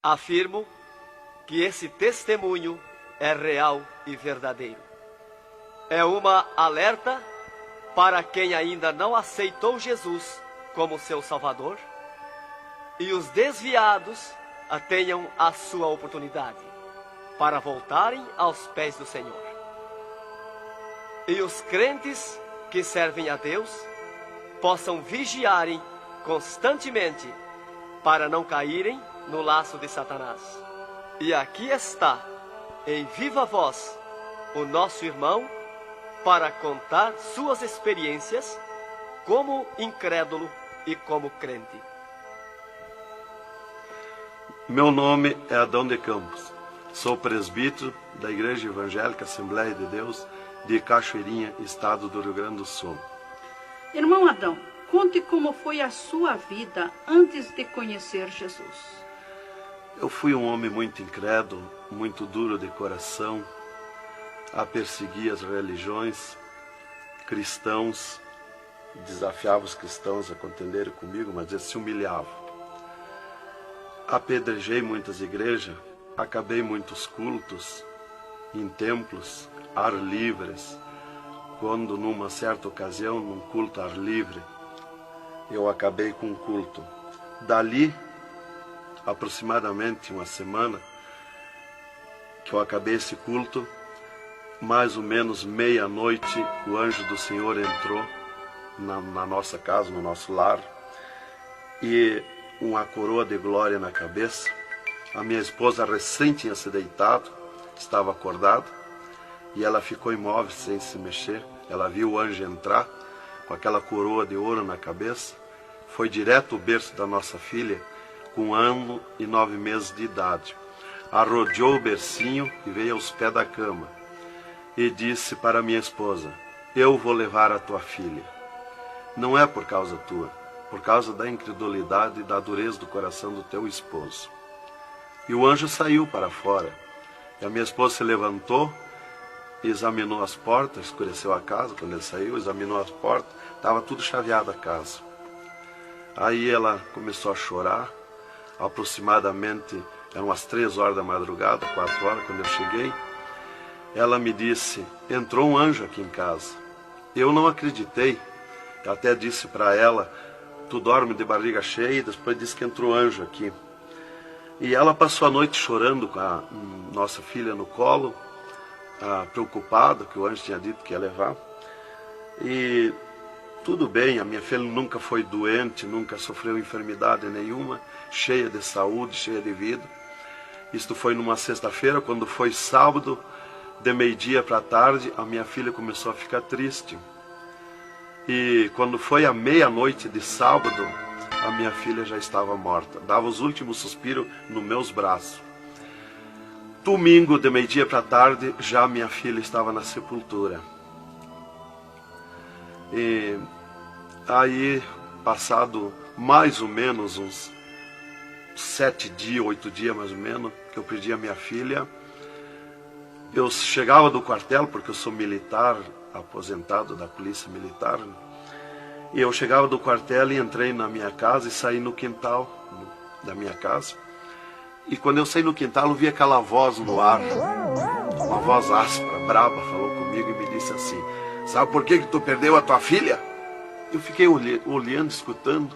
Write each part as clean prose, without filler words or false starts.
Afirmo que esse testemunho é real e verdadeiro. É uma alerta para quem ainda não aceitou Jesus como seu Salvador, e os desviados tenham a sua oportunidade para voltarem aos pés do Senhor. E os crentes que servem a Deus possam vigiarem constantemente para não caírem no laço de Satanás. E aqui está, em viva voz, o nosso irmão para contar suas experiências como incrédulo e como crente. Meu nome é Adão de Campos. Sou presbítero da Igreja Evangélica Assembleia de Deus de Cachoeirinha, estado do Rio Grande do Sul. Irmão Adão, conte como foi a sua vida antes de conhecer Jesus. Eu fui um homem muito incrédulo, muito duro de coração, a perseguir as religiões, cristãos, desafiava os cristãos a contenderem comigo, mas eles se humilhavam. Apedrejei muitas igrejas, acabei muitos cultos em templos, ar livres, quando numa certa ocasião, num culto ar livre, eu acabei com um culto. Dali, aproximadamente uma semana, que eu acabei esse culto, mais ou menos meia-noite, o anjo do Senhor entrou na nossa casa, no nosso lar, e uma coroa de glória na cabeça. A minha esposa recém tinha se deitado, estava acordada, e ela ficou imóvel, sem se mexer. Ela viu o anjo entrar com aquela coroa de ouro na cabeça, foi direto ao berço da nossa filha, com 1 ano e 9 meses de idade. Arrodeou o bercinho e veio aos pés da cama, e disse para minha esposa: eu vou levar a tua filha. Não é por causa tua, por causa da incredulidade e da dureza do coração do teu esposo. E o anjo saiu para fora. E a minha esposa se levantou, examinou as portas, escureceu a casa quando ele saiu, examinou as portas, estava tudo chaveado a casa. Aí ela começou a chorar, aproximadamente, eram as 3 horas da madrugada, 4 horas, quando eu cheguei. Ela me disse: entrou um anjo aqui em casa. Eu não acreditei, eu até disse para ela: tu dorme de barriga cheia, e depois disse que entrou anjo aqui. E ela passou a noite chorando com a nossa filha no colo, preocupada, que o anjo tinha dito que ia levar. E tudo bem, a minha filha nunca foi doente, nunca sofreu enfermidade nenhuma, cheia de saúde, cheia de vida. Isto foi numa sexta-feira. Quando foi sábado, de meio-dia para a tarde, a minha filha começou a ficar triste. E quando foi à meia-noite de sábado, a minha filha já estava morta. Dava os últimos suspiros nos meus braços. Domingo, de meio-dia para a tarde, já minha filha estava na sepultura. E aí, passado mais ou menos uns 7 dias, 8 dias mais ou menos, que eu perdi a minha filha, eu chegava do quartel, porque eu sou militar, aposentado da polícia militar, e eu chegava do quartel e entrei na minha casa e saí no quintal da minha casa. E quando eu saí no quintal, eu vi aquela voz no ar, uma voz áspera, braba, falou comigo e me disse assim: sabe por que tu perdeu a tua filha? Eu fiquei olhando, escutando,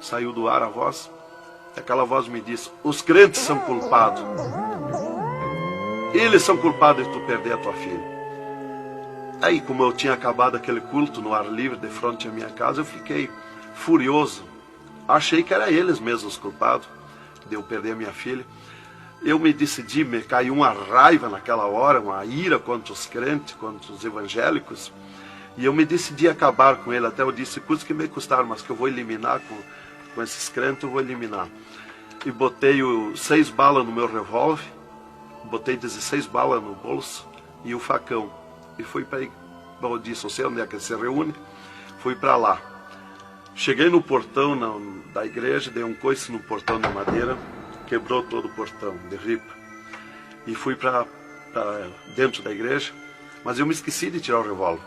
saiu do ar a voz. Aquela voz me disse: os crentes são culpados. Eles são culpados de tu perder a tua filha. Aí, como eu tinha acabado aquele culto no ar livre, de frente à minha casa, eu fiquei furioso. Achei que eram eles mesmos os culpados de eu perder a minha filha. Eu me decidi, me caiu uma raiva naquela hora, uma ira contra os crentes, contra os evangélicos. E eu me decidi acabar com ele. Até eu disse: custa que me custar, mas que eu vou eliminar com esses crentes, eu vou eliminar. E botei 6 balas no meu revólver, botei 16 balas no bolso e o facão. E fui para aí. Eu disse: eu sei onde é que se reúne. Fui para lá. Cheguei no portão da igreja, dei um coice no portão de madeira, quebrou todo o portão de ripa. E fui para dentro da igreja, mas eu me esqueci de tirar o revólver.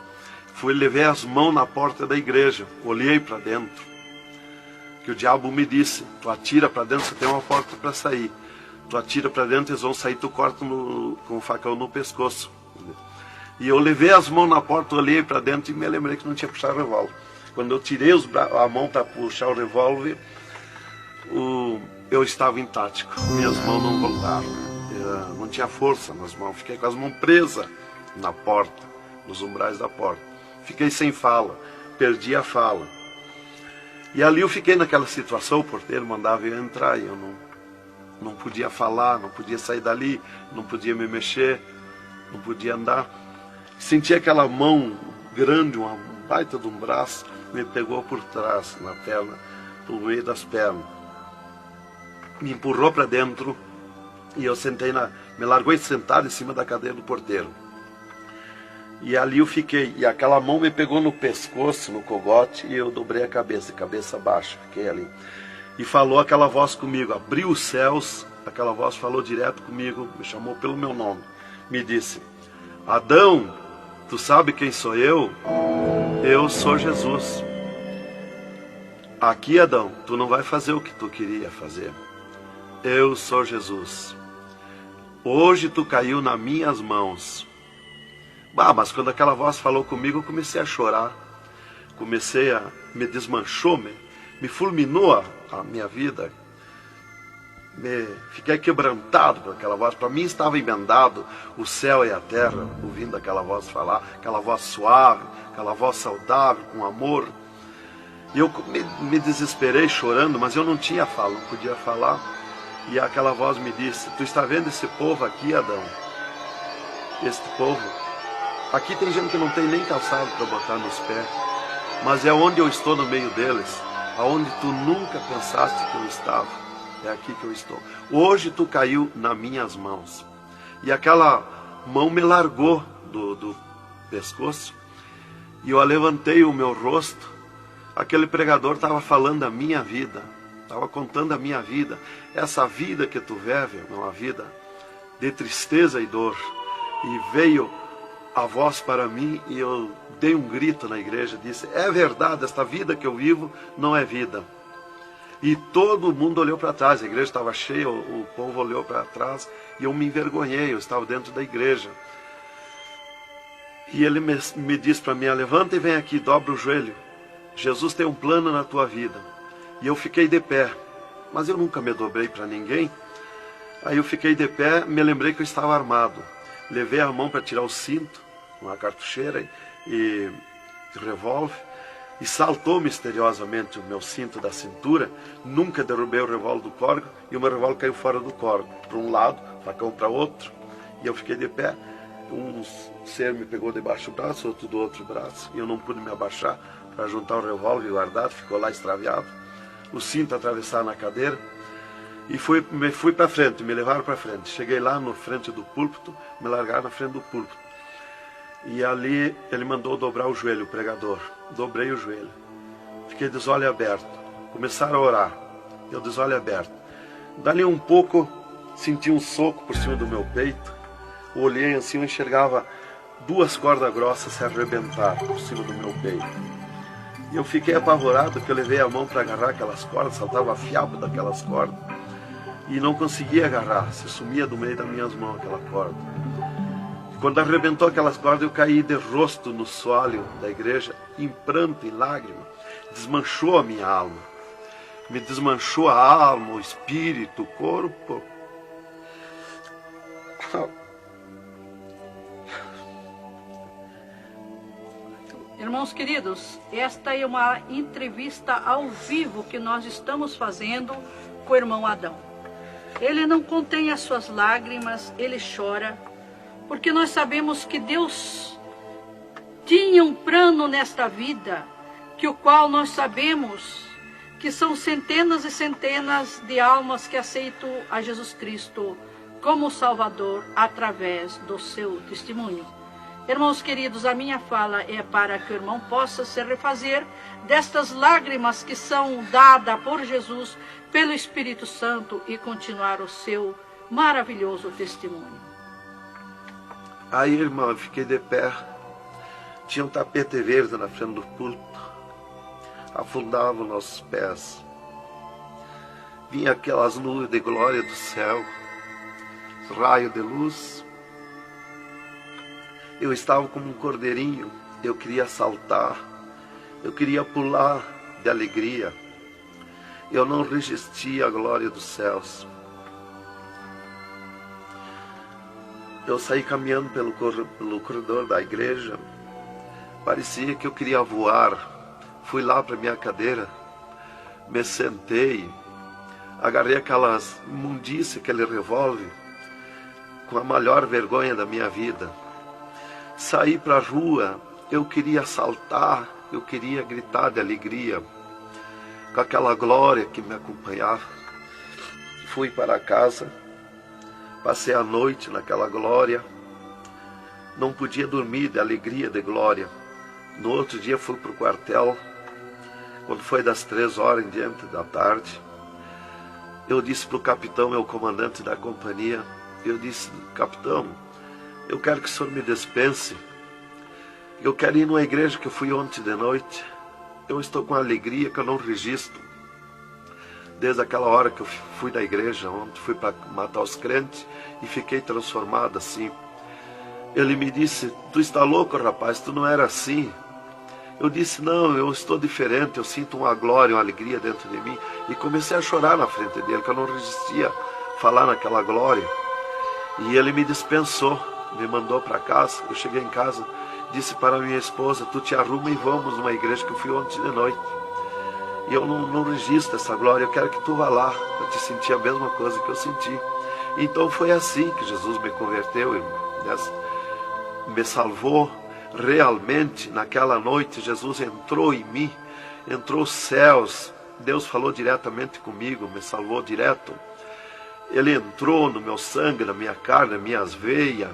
Levei as mãos na porta da igreja, olhei para dentro. Que o diabo me disse: tu atira para dentro, você tem uma porta para sair. tu atira para dentro, eles vão sair, tu corta com o facão no pescoço. E eu levei as mãos na porta, olhei para dentro e me lembrei que não tinha puxado o revólver. Quando eu tirei a mão para puxar o revólver, eu estava intático, minhas mãos não voltaram, não tinha força nas mãos, fiquei com as mãos presas na porta, nos umbrais da porta. Fiquei sem fala, perdi a fala. E ali eu fiquei naquela situação, o porteiro mandava eu entrar e eu não podia falar, não podia sair dali, não podia me mexer, não podia andar. Senti aquela mão grande, uma baita de um braço, me pegou por trás, na perna, no meio das pernas. Me empurrou para dentro e eu me largou sentado em cima da cadeira do porteiro. E ali eu fiquei, e aquela mão me pegou no pescoço, no cogote, e eu dobrei a cabeça, de cabeça baixa, fiquei ali. E falou aquela voz comigo, abriu os céus, aquela voz falou direto comigo, me chamou pelo meu nome, me disse: Adão, tu sabe quem sou eu? Eu sou Jesus. Aqui, Adão, tu não vai fazer o que tu queria fazer. Eu sou Jesus. Hoje tu caiu nas minhas mãos. Mas quando aquela voz falou comigo, eu comecei a chorar. Me desmanchou, me fulminou a minha vida. Fiquei quebrantado por aquela voz. Para mim estava emendado o céu e a terra, ouvindo aquela voz falar, aquela voz suave, aquela voz saudável, com amor. E eu me desesperei chorando, mas eu não tinha fala, não podia falar. E aquela voz me disse: tu está vendo esse povo aqui, Adão? Este povo, aqui tem gente que não tem nem calçado para botar nos pés, mas é onde eu estou no meio deles, aonde tu nunca pensaste que eu estava, é aqui que eu estou. Hoje tu caiu nas minhas mãos. E aquela mão me largou do pescoço, e eu levantei o meu rosto. Aquele pregador estava falando da minha vida, estava contando a minha vida. Essa vida que tu vive é uma vida de tristeza e dor. E veio a voz para mim e eu dei um grito na igreja, disse: é verdade, esta vida que eu vivo não é vida. E todo mundo olhou para trás, a igreja estava cheia, o povo olhou para trás e eu me envergonhei, eu estava dentro da igreja. E ele me disse para mim: levanta e vem aqui, dobra o joelho. Jesus tem um plano na tua vida. E eu fiquei de pé, mas eu nunca me dobrei para ninguém. Aí eu fiquei de pé, me lembrei que eu estava armado. Levei a mão para tirar o cinto, uma cartucheira e revólver, e saltou misteriosamente o meu cinto da cintura. Nunca derrubei o revólver do corgo, e o meu revólver caiu fora do corgo, para um lado, facão para outro, e eu fiquei de pé. Um ser me pegou debaixo do braço, outro do outro braço, e eu não pude me abaixar para juntar o revólver e guardar, ficou lá extraviado. O cinto atravessar na cadeira, e fui para frente, me levaram para frente. Cheguei lá na frente do púlpito, me largaram na frente do púlpito. E ali ele mandou dobrar o joelho, o pregador. Dobrei o joelho. Fiquei de olho aberto. Começaram a orar. Eu de olho aberto. Dali um pouco, senti um soco por cima do meu peito. Olhei assim, eu enxergava 2 cordas grossas se arrebentar por cima do meu peito. E eu fiquei apavorado, que eu levei a mão para agarrar aquelas cordas, saltava fiapo daquelas cordas. E não conseguia agarrar, se sumia do meio das minhas mãos aquela corda. E quando arrebentou aquelas cordas, eu caí de rosto no soalho da igreja, em pranto, em lágrima. Desmanchou a minha alma. Me desmanchou a alma, o espírito, o corpo. Irmãos queridos, esta é uma entrevista ao vivo que nós estamos fazendo com o irmão Adão. Ele não contém as suas lágrimas, ele chora, porque nós sabemos que Deus tinha um plano nesta vida, que o qual nós sabemos que são centenas e centenas de almas que aceitam a Jesus Cristo como Salvador através do seu testemunho. Irmãos queridos, a minha fala é para que o irmão possa se refazer destas lágrimas que são dadas por Jesus, pelo Espírito Santo, e continuar o seu maravilhoso testemunho. Aí, irmão, eu fiquei de pé. Tinha um tapete verde na frente do púlpito. Afundava os nossos pés. Vinha aquelas nuvens de glória do céu. raio de luz. Eu estava como um cordeirinho, eu queria saltar, eu queria pular de alegria. Eu não resistia à glória dos céus. Eu saí caminhando pelo corredor da igreja, parecia que eu queria voar. Fui lá para minha cadeira, me sentei, agarrei aquelas imundícias, aquele revólver, com a maior vergonha da minha vida. Saí para a rua, eu queria saltar, eu queria gritar de alegria, com aquela glória que me acompanhava. Fui para casa, passei a noite naquela glória, não podia dormir de alegria, de glória. No outro dia fui para o quartel, quando foi das 3 horas em diante da tarde. Eu disse para o capitão, meu comandante da companhia, eu disse: capitão, eu quero que o senhor me dispense. Eu quero ir numa igreja que eu fui ontem de noite. Eu estou com alegria que eu não registro. Desde aquela hora que eu fui da igreja ontem, fui para matar os crentes e fiquei transformado assim. Ele me disse: tu está louco, rapaz, tu não era assim. Eu disse: não, eu estou diferente, eu sinto uma glória, uma alegria dentro de mim. E comecei a chorar na frente dele, que eu não resistia a falar naquela glória. E ele me dispensou, me mandou para casa. Eu cheguei em casa, disse para minha esposa: tu te arruma e vamos numa igreja que eu fui ontem de noite. E eu não registro essa glória, eu quero que tu vá lá, para te sentir a mesma coisa que eu senti. Então foi assim que Jesus me converteu, me salvou. Realmente, naquela noite, Jesus entrou em mim, entrou os céus, Deus falou diretamente comigo, me salvou direto. Ele entrou no meu sangue, na minha carne, nas minhas veias.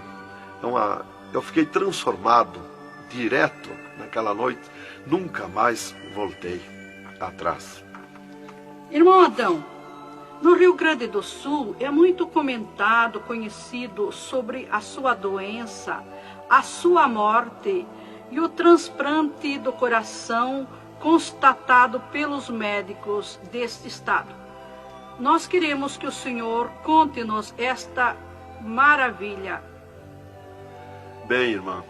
Eu fiquei transformado, direto, naquela noite. Nunca mais voltei atrás. Irmão Adão, no Rio Grande do Sul é muito comentado, conhecido sobre a sua doença, a sua morte e o transplante do coração constatado pelos médicos deste estado. Nós queremos que o Senhor conte-nos esta maravilha. Bem, irmã,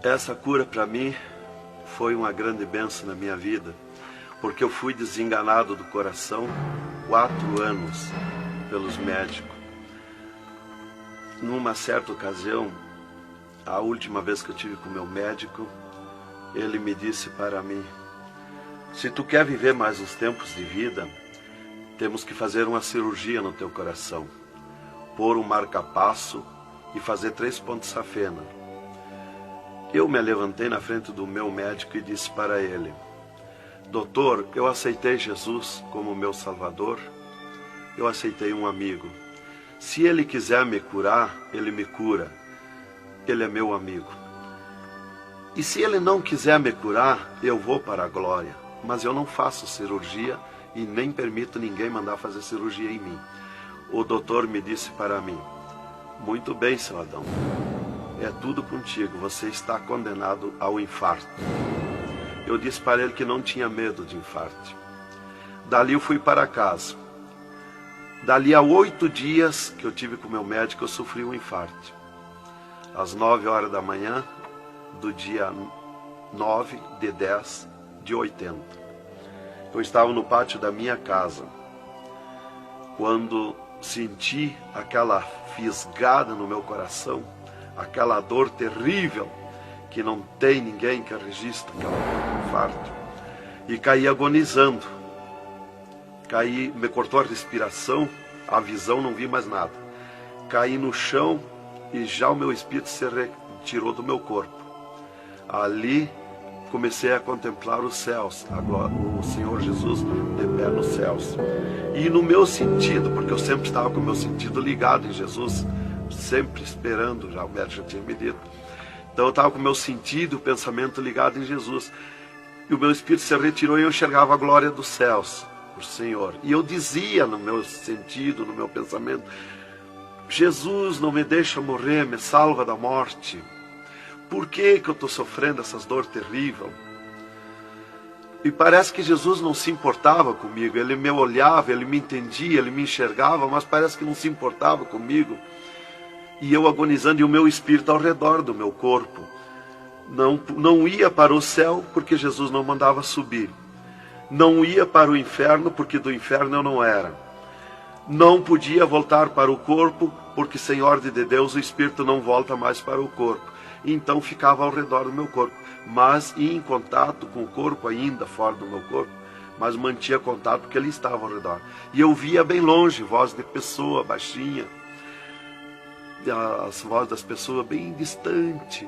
essa cura para mim foi uma grande bênção na minha vida, porque eu fui desenganado do coração 4 anos pelos médicos. Numa certa ocasião, a última vez que eu tive com o meu médico, ele me disse para mim: se tu quer viver mais uns tempos de vida, temos que fazer uma cirurgia no teu coração, pôr um marca-passo e fazer 3 pontos de safena. Eu me levantei na frente do meu médico e disse para ele: doutor, eu aceitei Jesus como meu Salvador, eu aceitei um amigo. Se ele quiser me curar, ele me cura. Ele é meu amigo. E se ele não quiser me curar, eu vou para a glória. Mas eu não faço cirurgia e nem permito ninguém mandar fazer cirurgia em mim. O doutor me disse para mim: muito bem, seu Adão, é tudo contigo, você está condenado ao infarto. Eu disse para ele que não tinha medo de infarto. Dali eu fui para casa. Dali a 8 dias que eu tive com o meu médico, eu sofri um infarto. Às 9 horas da manhã do dia 9 de 10 de 80. Eu estava no pátio da minha casa, quando senti aquela fisgada no meu coração, aquela dor terrível, que não tem ninguém que registre aquele infarto, e caí agonizando. Caí, me cortou a respiração, a visão, não vi mais nada. Caí no chão e já o meu espírito se retirou do meu corpo. Ali comecei a contemplar os céus, o Senhor Jesus de pé nos céus. E no meu sentido, porque eu sempre estava com o meu sentido ligado em Jesus, sempre esperando, já o médico já tinha me dito. Então eu estava com o meu sentido, o pensamento ligado em Jesus. E o meu espírito se retirou e eu enxergava a glória dos céus, o Senhor. E eu dizia no meu sentido, no meu pensamento: Jesus, não me deixa morrer, me salva da morte. Por que eu estou sofrendo essas dores terríveis? E parece que Jesus não se importava comigo. Ele me olhava, ele me entendia, ele me enxergava, mas parece que não se importava comigo. E eu agonizando, e o meu espírito ao redor do meu corpo. Não ia para o céu, porque Jesus não mandava subir. Não ia para o inferno, porque do inferno eu não era. Não podia voltar para o corpo, porque sem ordem de Deus o espírito não volta mais para o corpo. Então ficava ao redor do meu corpo, mas ia em contato com o corpo ainda, fora do meu corpo, mas mantinha contato porque ele estava ao redor. E eu via bem longe, voz de pessoa baixinha, as vozes das pessoas bem distante.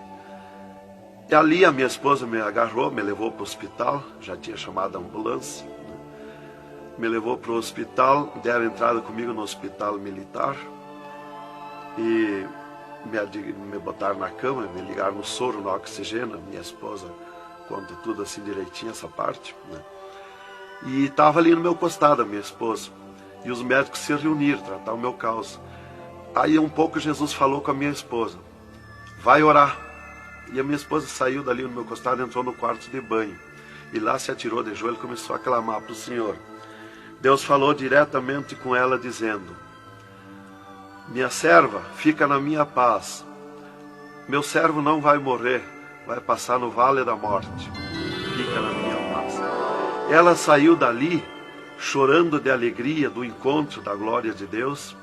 E ali a minha esposa me agarrou, me levou para o hospital, já tinha chamado a ambulância, né? Me levou para o hospital, deram entrada comigo no hospital militar e me botaram na cama, me ligaram no soro, no oxigênio. Minha esposa conta tudo assim direitinho, essa parte, né? E estava ali no meu costado a minha esposa, e os médicos se reuniram, tratar o meu caso. Aí um pouco Jesus falou com a minha esposa, vai orar. E a minha esposa saiu dali no meu costado, entrou no quarto de banho. E lá se atirou de joelho e começou a clamar para o Senhor. Deus falou diretamente com ela, dizendo, minha serva, fica na minha paz. Meu servo não vai morrer, vai passar no vale da morte. Fica na minha paz. Ela saiu dali, chorando de alegria do encontro da glória de Deus.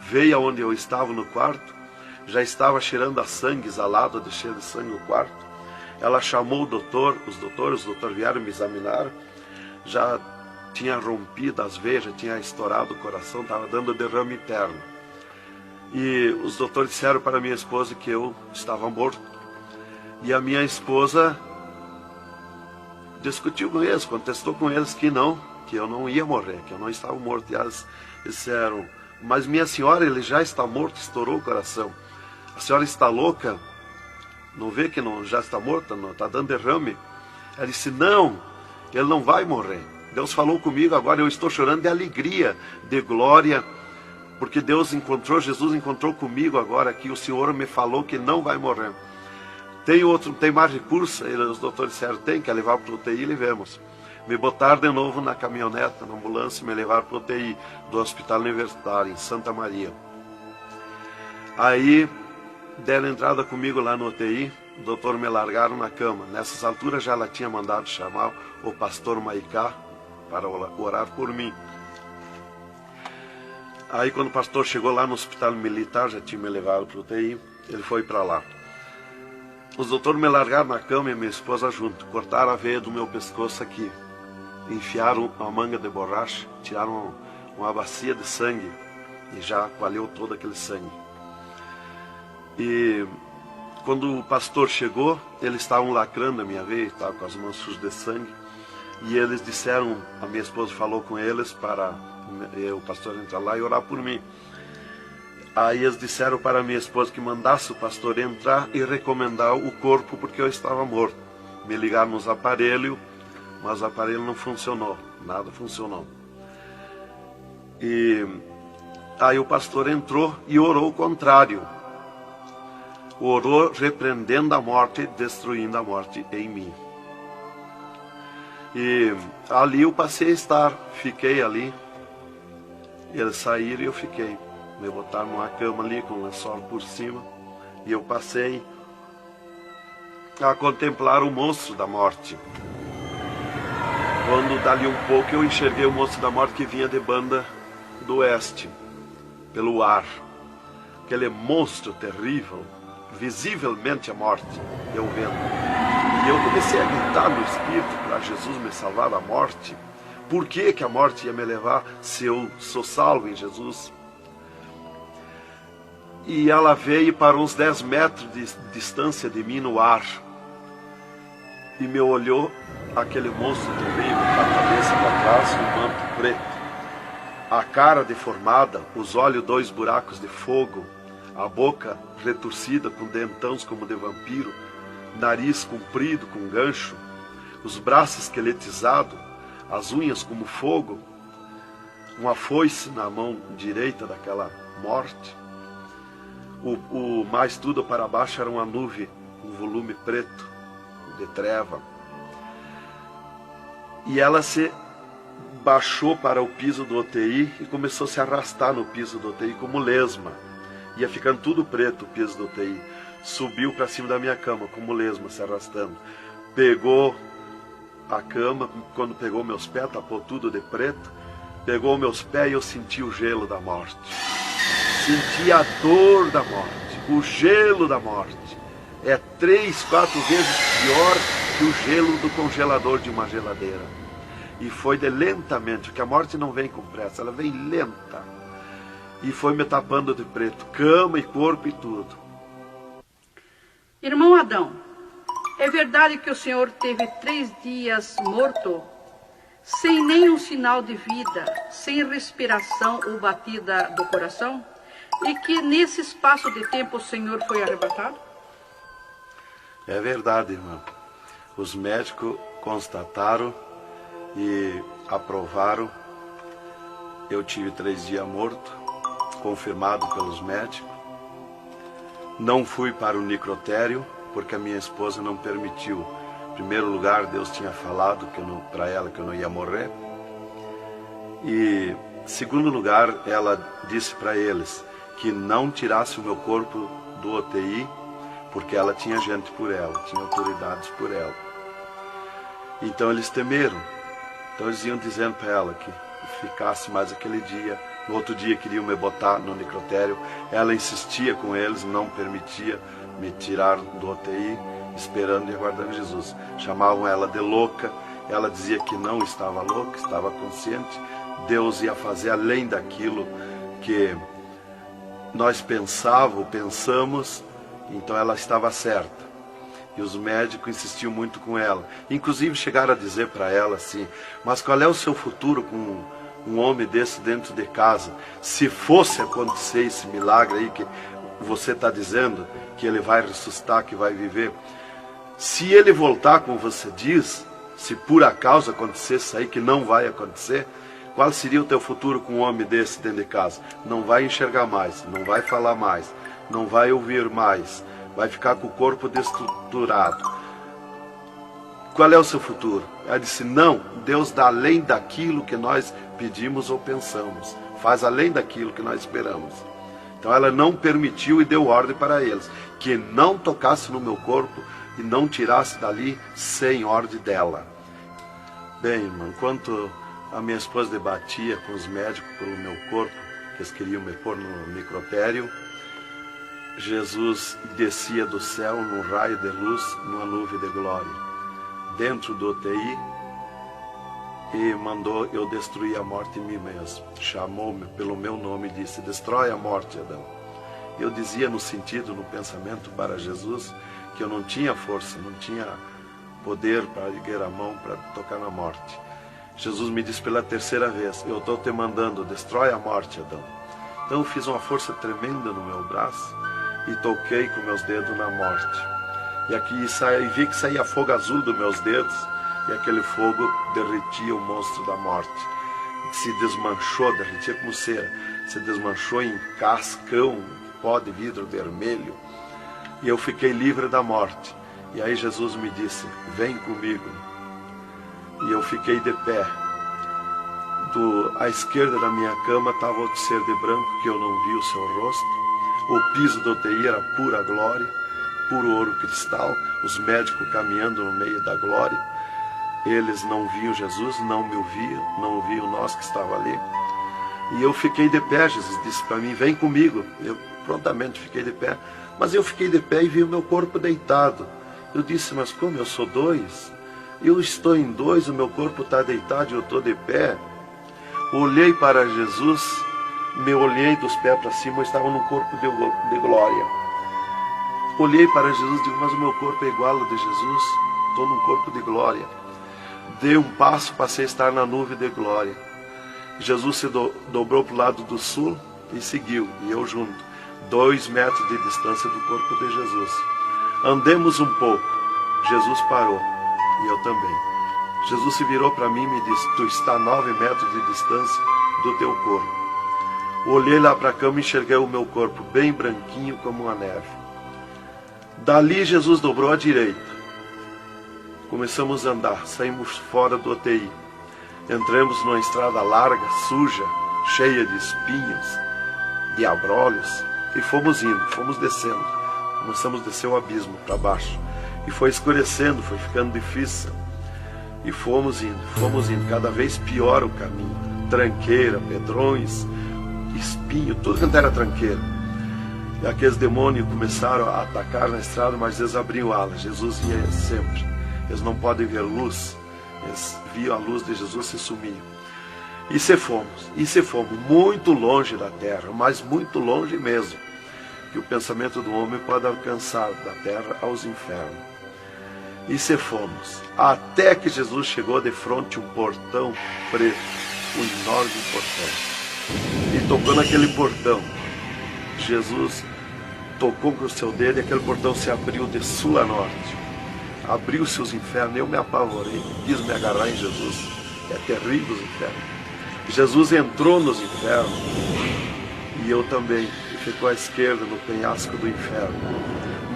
Veio aonde eu estava no quarto, já estava cheirando a sangue, exalado de cheiro de sangue no quarto. Ela chamou o doutor, os doutores vieram me examinar, já tinha rompido as veias, já tinha estourado o coração, estava dando derrame interno. E os doutores disseram para minha esposa que eu estava morto. E a minha esposa discutiu com eles, contestou com eles que eu não ia morrer, que eu não estava morto. E eles disseram, mas minha senhora, ele já está morto, estourou o coração. A senhora está louca? Não vê que não, já está morta? Não está dando derrame? Ela disse, não, ele não vai morrer. Deus falou comigo agora, eu estou chorando de alegria, de glória, porque Jesus encontrou comigo agora aqui, o Senhor me falou que não vai morrer. Tem mais recurso? Os doutores disseram, tem que levar para o UTI, levemos. Me botaram de novo na caminhonete, na ambulância, e me levaram para o UTI do Hospital Universitário, em Santa Maria. Aí, deram entrada comigo lá no UTI, o doutor me largaram na cama. Nessas alturas já ela tinha mandado chamar o pastor Maicá para orar por mim. Aí quando o pastor chegou lá no hospital militar, já tinha me levado para o UTI, ele foi para lá. Os doutores me largaram na cama e minha esposa junto, cortaram a veia do meu pescoço aqui, enfiaram uma manga de borracha, tiraram uma bacia de sangue e já coalhou todo aquele sangue. E quando o pastor chegou, eles estavam lacrando a minha veia, estavam com as mãos sujas de sangue, e eles disseram, a minha esposa falou com eles para o pastor entrar lá e orar por mim. Aí eles disseram para a minha esposa que mandasse o pastor entrar e recomendar o corpo, porque eu estava morto. Me ligaram nos aparelhos, mas o aparelho não funcionou, nada funcionou. E aí o pastor entrou e orou o contrário. Orou repreendendo a morte, destruindo a morte em mim. E ali eu passei a estar, fiquei ali. Eles saíram e eu fiquei. Me botaram numa cama ali com um lençol por cima. E eu passei a contemplar o monstro da morte. Quando dali um pouco eu enxerguei o monstro da morte que vinha de Banda do Oeste, pelo ar. Aquele monstro terrível, visivelmente a morte, eu vendo. E eu comecei a gritar no espírito para Jesus me salvar da morte. Por que a morte ia me levar se eu sou salvo em Jesus? E ela veio para uns 10 metros de distância de mim no ar. E me olhou, aquele monstro terrível, com a cabeça para trás, um manto preto. A cara deformada, os olhos 2 buracos de fogo, a boca retorcida com dentões como de vampiro, nariz comprido com gancho, os braços esqueletizados, as unhas como fogo, uma foice na mão direita daquela morte. O mais tudo para baixo era uma nuvem, um volume preto, de treva. E ela se baixou para o piso do UTI e começou a se arrastar no piso do UTI como lesma. Ia ficando tudo preto o piso do UTI. Subiu para cima da minha cama como lesma, se arrastando. Pegou a cama, quando pegou meus pés, tapou tudo de preto. Pegou meus pés e eu senti o gelo da morte. Senti a dor da morte, o gelo da morte. É 3, 4 vezes pior que o gelo do congelador de uma geladeira. E foi de lentamente, porque a morte não vem com pressa, ela vem lenta. E foi me tapando de preto, cama e corpo e tudo. Irmão Adão, é verdade que o senhor teve 3 dias morto, sem nenhum sinal de vida, sem respiração ou batida do coração? E que nesse espaço de tempo o senhor foi arrebatado? É verdade, irmão. Os médicos constataram e aprovaram. Eu tive 3 dias morto, confirmado pelos médicos. Não fui para o necrotério, porque a minha esposa não permitiu. Em primeiro lugar, Deus tinha falado para ela que eu não ia morrer. E, em segundo lugar, ela disse para eles que não tirasse o meu corpo do UTI, porque ela tinha gente por ela, tinha autoridades por ela. Então eles temeram. Então eles iam dizendo para ela que ficasse mais aquele dia. No outro dia queriam me botar no necrotério. Ela insistia com eles, não permitia me tirar do UTI, esperando e aguardando Jesus. Chamavam ela de louca. Ela dizia que não estava louca, estava consciente. Deus ia fazer além daquilo que nós pensamos. Então ela estava certa. E os médicos insistiam muito com ela. Inclusive chegaram a dizer para ela assim: mas qual é o seu futuro com um homem desse dentro de casa? Se fosse acontecer esse milagre aí que você está dizendo, que ele vai ressuscitar, que vai viver. Se ele voltar, como você diz, se por acaso acontecesse isso aí, que não vai acontecer, qual seria o teu futuro com um homem desse dentro de casa? Não vai enxergar mais, não vai falar mais, não vai ouvir mais, vai ficar com o corpo destruturado. Qual é o seu futuro? Ela disse: não, Deus dá além daquilo que nós pedimos ou pensamos, faz além daquilo que nós esperamos. Então ela não permitiu e deu ordem para eles que não tocasse no meu corpo e não tirasse dali sem ordem dela. Bem, irmão, enquanto a minha esposa debatia com os médicos pelo meu corpo, que eles queriam me pôr no necrotério, Jesus descia do céu num raio de luz, numa nuvem de glória, dentro do UTI, e mandou eu destruir a morte em mim mesmo. Chamou-me pelo meu nome e disse: destrói a morte, Adão. Eu dizia no sentido, no pensamento para Jesus, que eu não tinha força, não tinha poder para erguer a mão para tocar na morte. Jesus me disse pela 3ª vez: eu estou te mandando, destrói a morte, Adão. Então eu fiz uma força tremenda no meu braço e toquei com meus dedos na morte. E aqui vi que saía fogo azul dos meus dedos, e aquele fogo derretia o monstro da morte. Se desmanchou, derretia como cera, se desmanchou em cascão, pó de vidro vermelho, e eu fiquei livre da morte. E aí Jesus me disse: vem comigo. E eu fiquei de pé. À esquerda da minha cama estava outro ser de branco, que eu não vi o seu rosto. O piso do UTI era pura glória, puro ouro cristal, os médicos caminhando no meio da glória. Eles não viam Jesus, não me ouviam, não ouviam nós que estava ali. E eu fiquei de pé. Jesus disse para mim: vem comigo. Eu prontamente fiquei de pé. Mas eu fiquei de pé e vi o meu corpo deitado. Eu disse: mas como eu sou 2? Eu estou em 2, o meu corpo está deitado e eu estou de pé. Olhei para Jesus, me olhei dos pés para cima, eu estava num corpo de glória. Olhei para Jesus e digo: mas o meu corpo é igual ao de Jesus, estou num corpo de glória. Dei um passo, passei a estar na nuvem de glória. Jesus se dobrou para o lado do sul e seguiu, e eu junto, 2 metros de distância do corpo de Jesus. Andemos um pouco, Jesus parou, e eu também. Jesus se virou para mim e me disse: tu está a 9 metros de distância do teu corpo. Olhei lá para a cama e enxerguei o meu corpo bem branquinho como uma neve. Dali Jesus dobrou à direita. Começamos a andar, saímos fora do UTI. Entramos numa estrada larga, suja, cheia de espinhos, de abrolhos, e fomos indo, fomos descendo. Começamos a descer o abismo para baixo. E foi escurecendo, foi ficando difícil. E fomos indo, cada vez pior o caminho. Tranqueira, pedrões, espinho, tudo quanto era tranqueira. E aqueles demônios começaram a atacar na estrada, mas eles abriam alas. Jesus ia sempre. Eles não podem ver luz. Eles viam a luz de Jesus e se sumiam. E se fomos muito longe da terra, mas muito longe mesmo, que o pensamento do homem pode alcançar da terra aos infernos. E se fomos, até que Jesus chegou de frente a um portão preto, um enorme portão. E tocou naquele portão. Jesus tocou com o seu dedo e aquele portão se abriu de sul a norte. Abriu-se os infernos, eu me apavorei, quis me agarrar em Jesus. É terrível os infernos. Jesus entrou nos infernos e eu também, e ficou à esquerda no penhasco do inferno.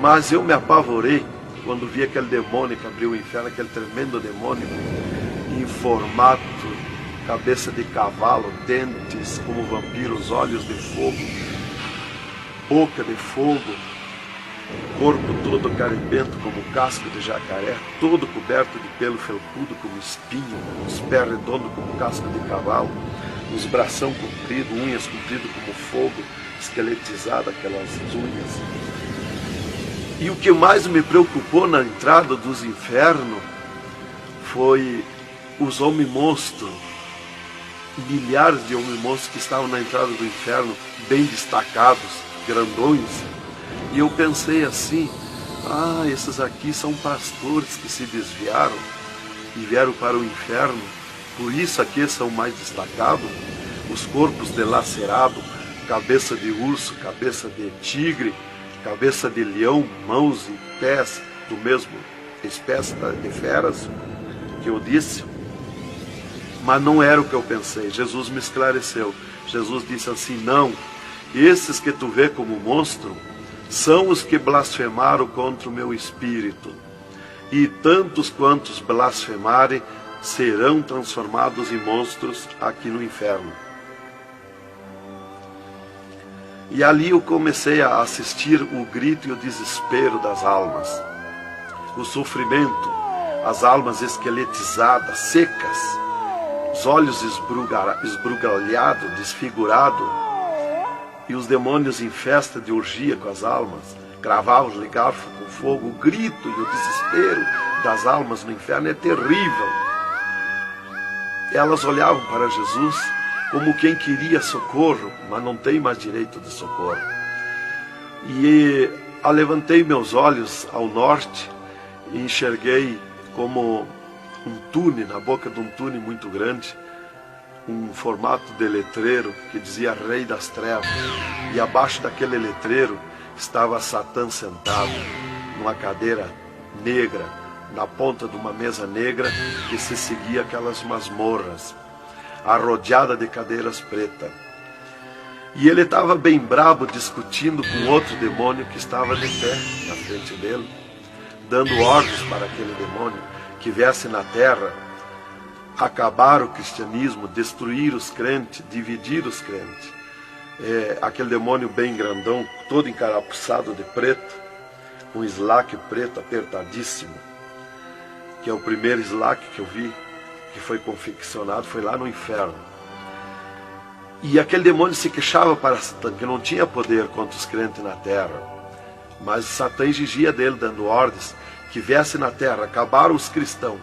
Mas eu me apavorei quando vi aquele demônio que abriu o inferno, aquele tremendo demônio, em formato, cabeça de cavalo, dentes como vampiros, olhos de fogo, boca de fogo, corpo todo caribento como casco de jacaré, todo coberto de pelo felpudo como espinho, os pés redondos como casco de cavalo, os bração compridos, unhas compridas como fogo, esqueletizado aquelas unhas. E o que mais me preocupou na entrada dos infernos foi os homens-monstros, milhares de homens-monstros que estavam na entrada do inferno, bem destacados, grandões. E eu pensei assim, esses aqui são pastores que se desviaram e vieram para o inferno, por isso aqui são mais destacados, os corpos dilacerados, cabeça de urso, cabeça de tigre, cabeça de leão, mãos e pés do mesmo espécie de feras que eu disse. Mas não era o que eu pensei. Jesus me esclareceu. Jesus disse assim, não, esses que tu vê como monstro são os que blasfemaram contra o meu espírito, e tantos quantos blasfemarem serão transformados em monstros aqui no inferno. E ali eu comecei a assistir o grito e o desespero das almas, o sofrimento, as almas esqueletizadas, secas, os olhos esbugalhados, desfigurados, e os demônios em festa de orgia com as almas, cravavam de garfo com fogo. O grito e o desespero das almas no inferno é terrível. Elas olhavam para Jesus como quem queria socorro, mas não tem mais direito de socorro. E levantei meus olhos ao norte e enxerguei como um túnel, na boca de um túnel muito grande, um formato de letreiro que dizia Rei das Trevas, e abaixo daquele letreiro estava Satã sentado numa cadeira negra, na ponta de uma mesa negra que se seguia aquelas masmorras, arrodeada de cadeiras pretas. E ele estava bem brabo discutindo com outro demônio que estava de pé na frente dele, dando ordens para aquele demônio que viesse na terra acabar o cristianismo, destruir os crentes, dividir os crentes. Aquele demônio bem grandão, todo encarapuçado de preto, um slack preto apertadíssimo, que é o primeiro slack que eu vi, que foi confeccionado, foi lá no inferno. E aquele demônio se queixava para Satã, que não tinha poder contra os crentes na terra, mas Satã exigia dele, dando ordens, que viesse na terra, acabar os cristãos,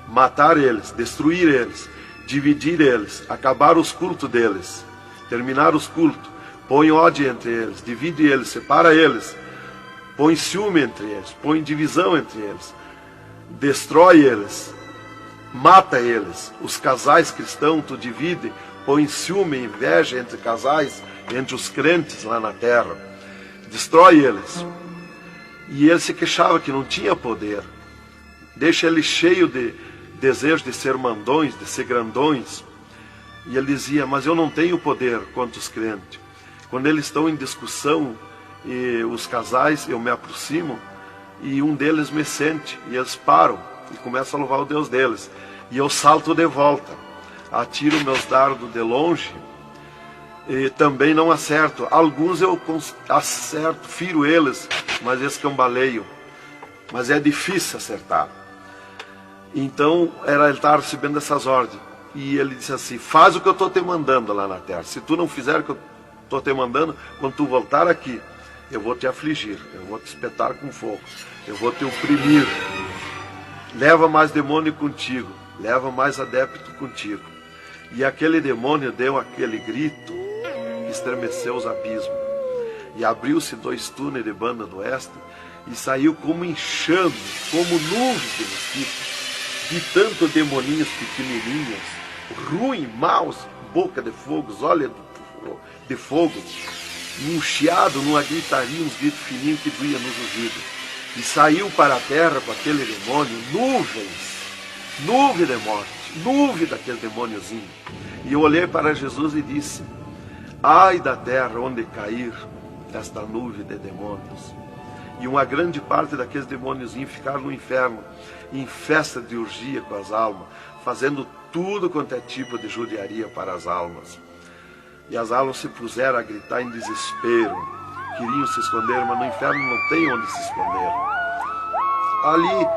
matar eles, destruir eles, dividir eles, acabar os cultos deles, terminar os cultos, põe ódio entre eles, divide eles, separa eles, põe ciúme entre eles, põe divisão entre eles, destrói eles, mata eles. Os casais cristãos tu divide, põe ciúme e inveja entre casais, entre os crentes lá na terra, destrói eles. E ele se queixava que não tinha poder, deixa ele cheio de desejo de ser mandões, de ser grandões. E ele dizia, mas eu não tenho poder contra os crentes. Quando eles estão em discussão, e os casais, eu me aproximo, e um deles me sente, e eles param. e começam a louvar o Deus deles. E eu salto de volta, atiro meus dardos de longe e também não acerto. Alguns eu acerto, firo eles, mas escambaleio. Mas é difícil acertar. Então ele estava recebendo essas ordens. E ele disse assim: faz o que eu estou te mandando lá na terra. Se tu não fizer o que eu estou te mandando, quando tu voltar aqui, eu vou te afligir, eu vou te espetar com fogo, eu vou te oprimir. Leva mais demônio contigo, leva mais adepto contigo. E aquele demônio deu aquele grito, estremeceu os abismos. E abriu-se 2 túneis de banda do oeste, e saiu como enxame, como nuvens de mosquitos, de tanto demoninhos pequenininhos, ruins, maus, boca de fogo, olhos de fogo, num chiado, numa gritaria, uns gritos fininhos que doía nos ouvidos. E saiu para a terra com aquele demônio, nuvem de morte, nuvem daquele demôniozinho. E eu olhei para Jesus e disse: ai da terra onde cair esta nuvem de demônios. E uma grande parte daqueles demôniozinhos ficaram no inferno, em festa de orgia com as almas, fazendo tudo quanto é tipo de judiaria para as almas. E as almas se puseram a gritar em desespero, queriam se esconder, mas no inferno não tem onde se esconder. Ali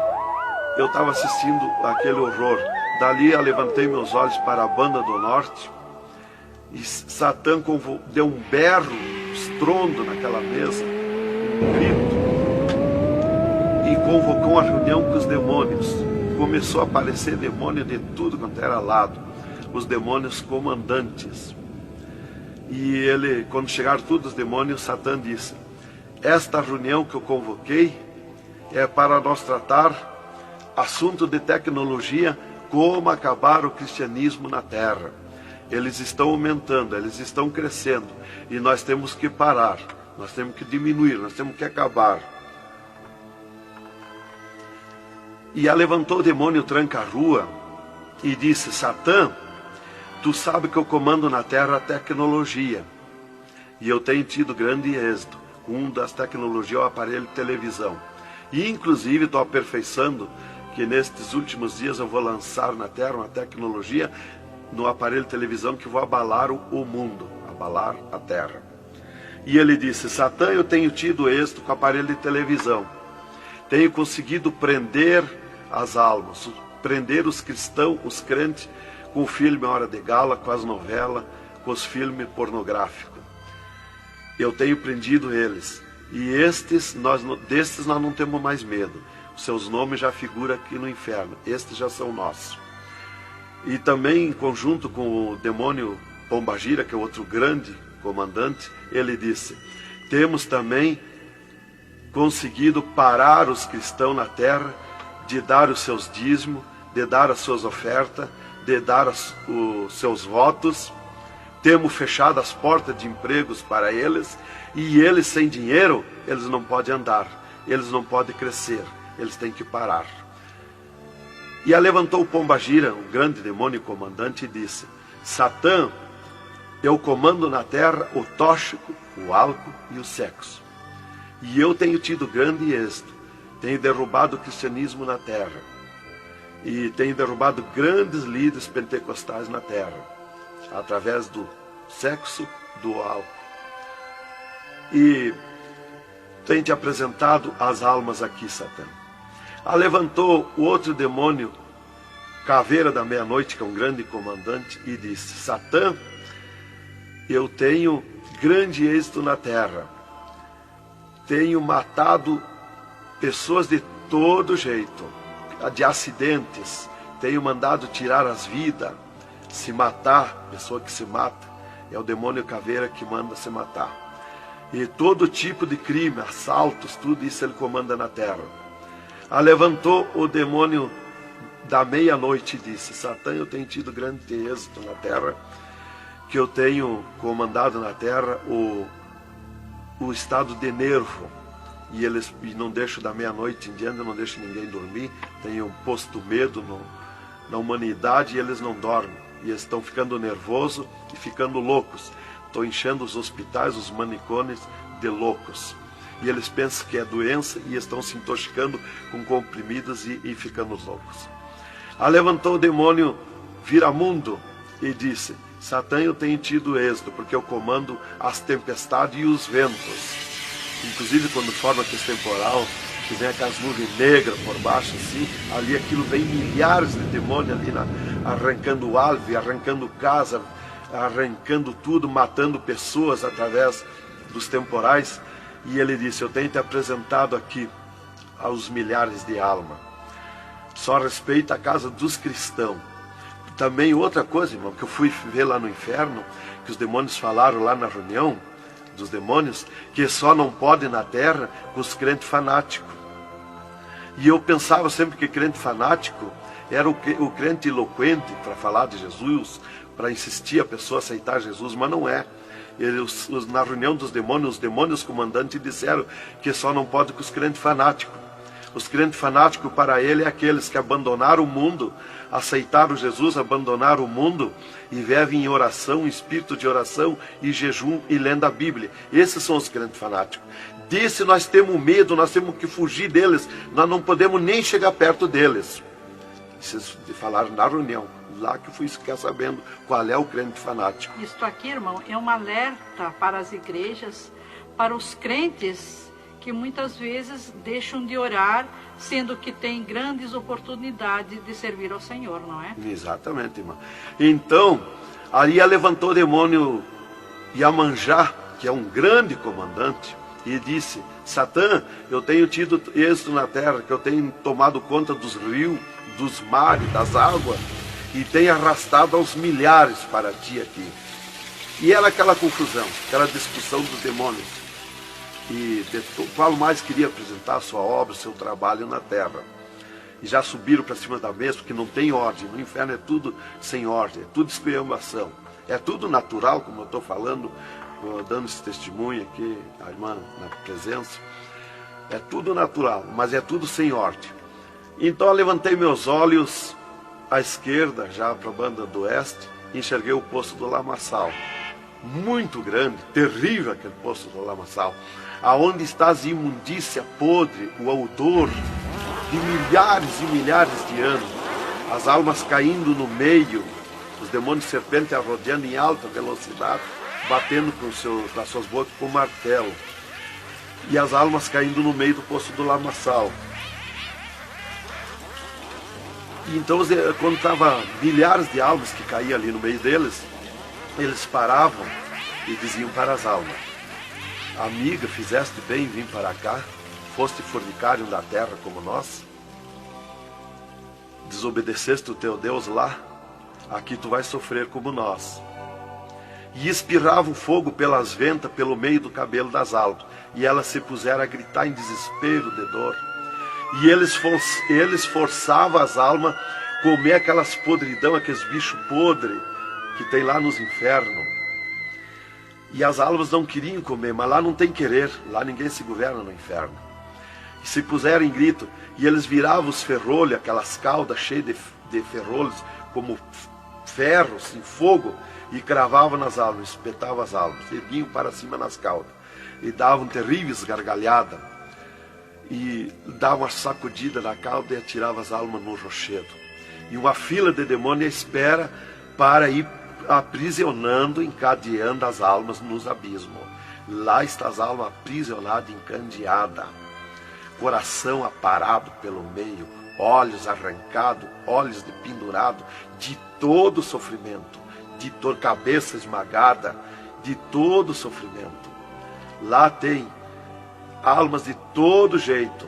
eu estava assistindo aquele horror. Dali eu levantei meus olhos para a banda do norte, e Satã deu um berro, um estrondo naquela mesa, um grito, e convocou uma reunião com os demônios. Começou a aparecer demônio de tudo quanto era lado, os demônios comandantes. E ele, quando chegaram todos os demônios, Satã disse: esta reunião que eu convoquei é para nós tratar assunto de tecnologia, como acabar o cristianismo na terra. Eles estão aumentando, eles estão crescendo, e nós temos que parar, nós temos que diminuir, nós temos que acabar. E levantou o demônio tranca-rua e disse: Satã, tu sabe que eu comando na terra a tecnologia, e eu tenho tido grande êxito. Um das tecnologias é o aparelho de televisão, e inclusive estou aperfeiçoando que nestes últimos dias eu vou lançar na terra uma tecnologia no aparelho de televisão que vai abalar o mundo, abalar a terra. E ele disse: Satã, eu tenho tido êxito com o aparelho de televisão, tenho conseguido prender as almas, prender os cristãos, os crentes, com o filme Hora de Gala, com as novelas, com os filmes pornográficos. Eu tenho prendido eles. E destes nós não temos mais medo. Os seus nomes já figuram aqui no inferno. Estes já são nossos. E também, em conjunto com o demônio Pombagira, que é outro grande comandante, ele disse: temos também conseguido parar os cristãos na terra de dar os seus dízimos, de dar as suas ofertas, de dar os seus votos. Temos fechado as portas de empregos para eles, e eles sem dinheiro, eles não podem andar, eles não podem crescer, eles têm que parar. E levantou o Pombagira, o grande demônio comandante, e disse: Satã, eu comando na terra o tóxico, o álcool e o sexo. E eu tenho tido grande êxito, tenho derrubado o cristianismo na terra, e tenho derrubado grandes líderes pentecostais na terra, através do sexo, do álcool. E tenho te apresentado as almas aqui, Satã. Levantou o outro demônio, Caveira da Meia-Noite, que é um grande comandante, e disse: Satã, eu tenho grande êxito na terra, tenho matado pessoas de todo jeito, de acidentes, tenho mandado tirar as vidas, se matar. Pessoa que se mata é o demônio Caveira que manda se matar. E todo tipo de crime, assaltos, tudo isso ele comanda na terra. Levantou o demônio da Meia-Noite e disse: Satã, eu tenho tido grande êxito na terra, que eu tenho comandado na terra o estado de nervo, e eles não deixam da meia-noite em diante, não deixam ninguém dormir, tenho posto medo na humanidade, e eles não dormem, e eles estão ficando nervosos e ficando loucos. Estou enchendo os hospitais, os manicômios de loucos. e eles pensam que é doença e estão se intoxicando com comprimidos e ficando loucos. Levantou o demônio Viramundo e disse: Satã, eu tenho tido êxito, porque eu comando as tempestades e os ventos. Inclusive quando forma aquele temporal, que vem aquelas nuvens negras por baixo assim, ali aquilo vem milhares de demônios ali arrancando árvore, arrancando casa, arrancando tudo, matando pessoas através dos temporais. E ele disse: eu tenho te apresentado aqui aos milhares de almas. Só respeita a casa dos cristãos. Também outra coisa, irmão, que eu fui ver lá no inferno, que os demônios falaram lá na reunião dos demônios, que só não pode na terra com os crentes fanáticos. E eu pensava sempre que crente fanático era o crente eloquente para falar de Jesus, para insistir a pessoa a aceitar Jesus, mas não é. Na reunião dos demônios, os demônios comandantes disseram que só não pode com os crentes fanáticos. Os crentes fanáticos para ele é aqueles que abandonaram o mundo, aceitaram Jesus, abandonaram o mundo e vivem em oração, em espírito de oração e jejum e lendo a Bíblia. Esses são os crentes fanáticos. Desse nós temos medo, nós temos que fugir deles, nós não podemos nem chegar perto deles. Vocês falaram na reunião, lá que eu fui ficar sabendo qual é o crente fanático. Isto aqui, irmão, é um alerta para as igrejas, para os crentes que muitas vezes deixam de orar, sendo que tem grandes oportunidades de servir ao Senhor, não é? Exatamente, irmão. Então, Aria levantou o demônio Iemanjá, que é um grande comandante, e disse: Satã, eu tenho tido êxito na terra, que eu tenho tomado conta dos rios, dos mares, das águas, e tenho arrastado aos milhares para ti aqui. E era aquela confusão, aquela discussão dos demônios. E qual mais queria apresentar a sua obra, o seu trabalho na terra. E já subiram para cima da mesa, porque não tem ordem. No inferno é tudo sem ordem, é tudo esculhambação. É tudo natural, como eu estou falando, dando esse testemunho aqui, a irmã na presença. É tudo natural, mas é tudo sem ordem. Então eu levantei meus olhos à esquerda, já para a banda do oeste, e enxerguei o poço do lamaçal. Muito grande, terrível aquele poço do lamaçal. Aonde está a imundícia podre, o odor de milhares e milhares de anos, as almas caindo no meio, os demônios serpentes rodeando em alta velocidade, batendo com as suas bocas com martelo, e as almas caindo no meio do poço do lamaçal. E então, quando estava milhares de almas que caíam ali no meio deles, eles paravam e diziam para as almas: amiga, fizeste bem em vir para cá, foste fornicário da terra como nós, desobedeceste o teu Deus lá, aqui tu vais sofrer como nós. E espirravam fogo pelas ventas, pelo meio do cabelo das almas, e elas se puseram a gritar em desespero de dor. E eles forçavam as almas a comer aquelas podridão, aqueles bichos podres que tem lá nos infernos. E as almas não queriam comer, mas lá não tem querer, lá ninguém se governa no inferno. E se puseram em grito, e eles viravam os ferrolhos, aquelas caudas cheias de ferrolhos, como ferros em fogo, e cravavam nas almas, espetavam as almas, erguiam para cima nas caudas, e davam terríveis gargalhadas, e davam uma sacudida na cauda e atiravam as almas no rochedo. E uma fila de demônios espera para ir aprisionando, encadeando as almas nos abismos. Lá está as almas aprisionadas, encandeadas, coração aparado pelo meio, olhos arrancados, olhos de pendurado, de todo sofrimento, de cabeça esmagada, de todo sofrimento. Lá tem almas de todo jeito.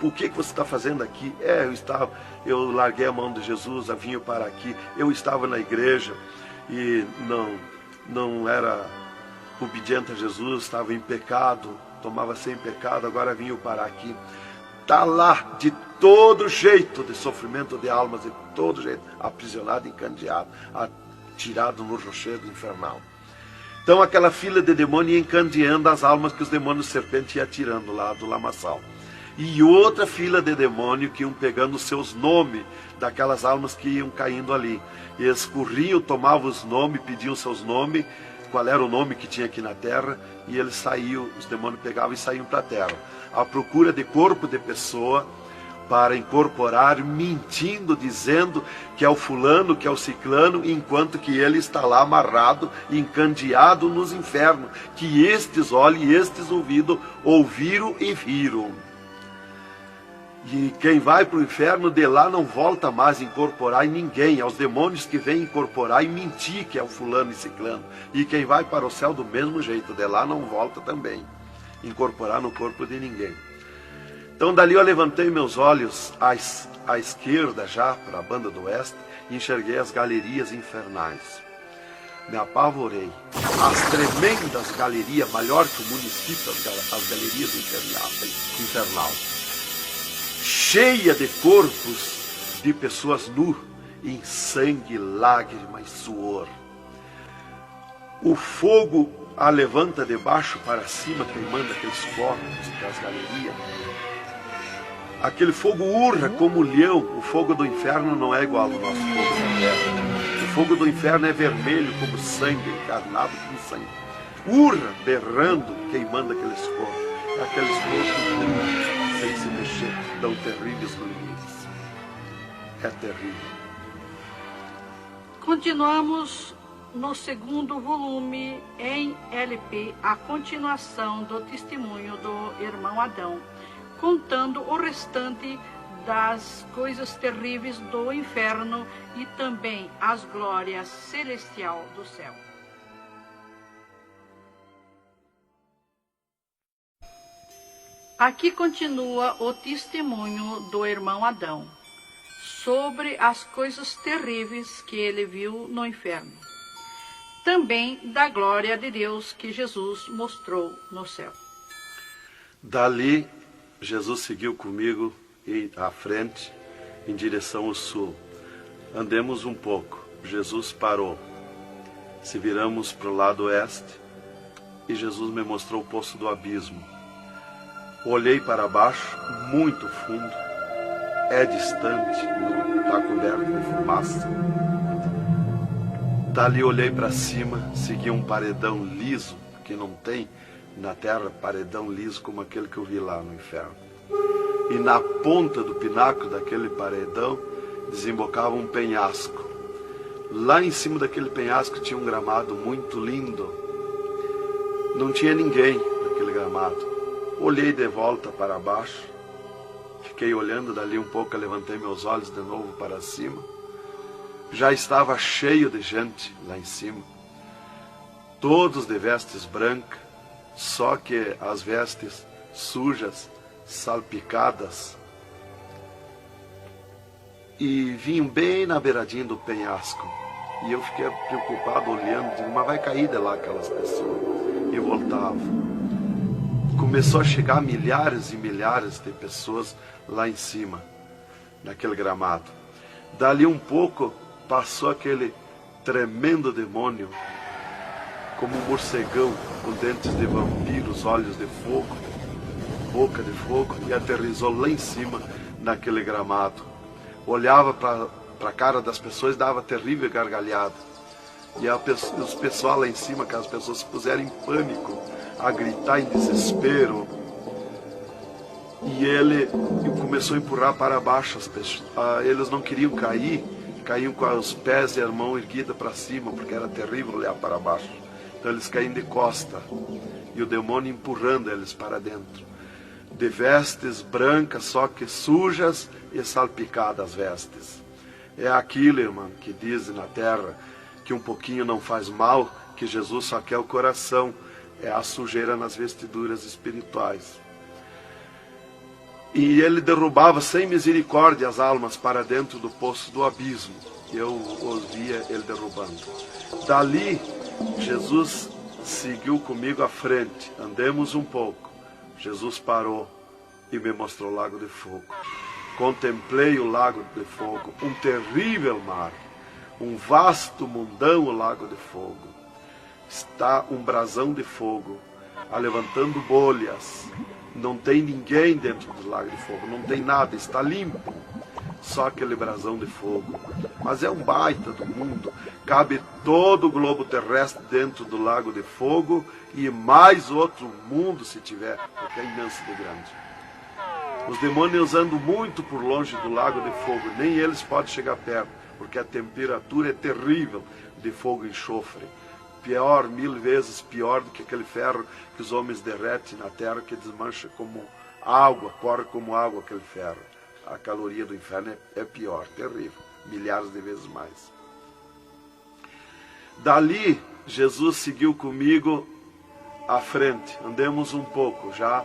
Por que você está fazendo aqui? Eu larguei a mão de Jesus, vim para aqui. Eu estava na igreja e não era obediente a Jesus, estava em pecado, tomava sem pecado, agora vim para aqui. Está lá de todo jeito de sofrimento de almas, de todo jeito, aprisionado, encandeado, atirado no rochedo infernal. Então aquela fila de demônios ia encandeando as almas que os demônios serpentes iam atirando lá do lamaçal. E outra fila de demônios que iam pegando os seus nomes daquelas almas que iam caindo ali. E eles corriam, tomavam os nomes, pediam seus nomes, qual era o nome que tinha aqui na terra, e eles saíam, os demônios pegavam e saíam para a terra, à procura de corpo de pessoa, para incorporar, mentindo, dizendo que é o fulano, que é o ciclano, enquanto que ele está lá amarrado, encandeado nos infernos, que estes olhos e estes ouvidos ouviram e viram. E quem vai para o inferno de lá não volta mais a incorporar em ninguém, aos demônios que vêm incorporar e mentir que é o fulano e ciclano. E quem vai para o céu do mesmo jeito, de lá não volta também, incorporar no corpo de ninguém. Então dali eu levantei meus olhos à esquerda já, para a banda do oeste, e enxerguei as galerias infernais. Me apavorei. As tremendas galerias, maior que o município, as galerias infernal, cheia de corpos de pessoas nuas, em sangue, lágrima e suor. O fogo a levanta de baixo para cima, queimando aqueles corpos das galerias. Aquele fogo urra como leão. O fogo do inferno não é igual ao nosso fogo da terra. O fogo do inferno é vermelho como sangue, encarnado como sangue. Urra, berrando, queimando aqueles corpos. Aqueles corpos sem se mexer, dão terríveis ruídos. É terrível. Continuamos no segundo volume em LP, a continuação do testemunho do irmão Adão, contando o restante das coisas terríveis do inferno e também as glórias celestiais do céu. Aqui continua o testemunho do irmão Adão sobre as coisas terríveis que ele viu no inferno. Também da glória de Deus que Jesus mostrou no céu. Dali, Jesus seguiu comigo à frente, em direção ao sul. Andemos um pouco. Jesus parou. Se viramos para o lado oeste, e Jesus me mostrou o poço do abismo. Olhei para baixo, muito fundo. É distante, está coberto de fumaça. Dali olhei para cima, segui um paredão liso, que não tem na terra paredão liso como aquele que eu vi lá no inferno. E na ponta do pináculo daquele paredão desembocava um penhasco. Lá em cima daquele penhasco tinha um gramado muito lindo. Não tinha ninguém naquele gramado. Olhei de volta para baixo, fiquei olhando dali um pouco, levantei meus olhos de novo para cima. Já estava cheio de gente lá em cima, todos de vestes brancas, só que as vestes sujas, salpicadas, e vinham bem na beiradinha do penhasco. E eu fiquei preocupado olhando, digo, mas vai cair de lá aquelas pessoas. E voltava. Começou a chegar milhares e milhares de pessoas lá em cima, naquele gramado. Dali um pouco, passou aquele tremendo demônio, como um morcegão, com dentes de vampiros, olhos de fogo, boca de fogo, e aterrissou lá em cima, naquele gramado. Olhava para a cara das pessoas e dava terrível gargalhada. E os pessoal lá em cima, que as pessoas se puseram em pânico, a gritar em desespero. E ele começou a empurrar para baixo as pessoas. Eles não queriam cair, caíam com os pés e a mão erguida para cima, porque era terrível olhar para baixo. Então eles caíam de costa, e o demônio empurrando eles para dentro. De vestes brancas, só que sujas e salpicadas as vestes. É aquilo, irmão, que dizem na terra, que um pouquinho não faz mal, que Jesus só quer o coração. É a sujeira nas vestiduras espirituais. E ele derrubava sem misericórdia as almas para dentro do poço do abismo. Eu ouvia ele derrubando. Dali, Jesus seguiu comigo à frente. Andemos um pouco. Jesus parou e me mostrou o lago de fogo. Contemplei o lago de fogo, um terrível mar, um vasto mundão o lago de fogo. Está um brasão de fogo, levantando bolhas. Não tem ninguém dentro do lago de fogo, não tem nada, está limpo. só aquele brasão de fogo. Mas é um baita do mundo. Cabe todo o globo terrestre dentro do lago de fogo e mais outro mundo se tiver, porque é imenso de grande. Os demônios andam muito por longe do lago de fogo, nem eles podem chegar perto, porque a temperatura é terrível de fogo e enxofre. Pior, 1000 vezes pior do que aquele ferro que os homens derretem na terra, que desmancha como água, corre como água aquele ferro. A caloria do inferno é pior, terrível, milhares de vezes mais. Dali, Jesus seguiu comigo à frente. Andemos um pouco, já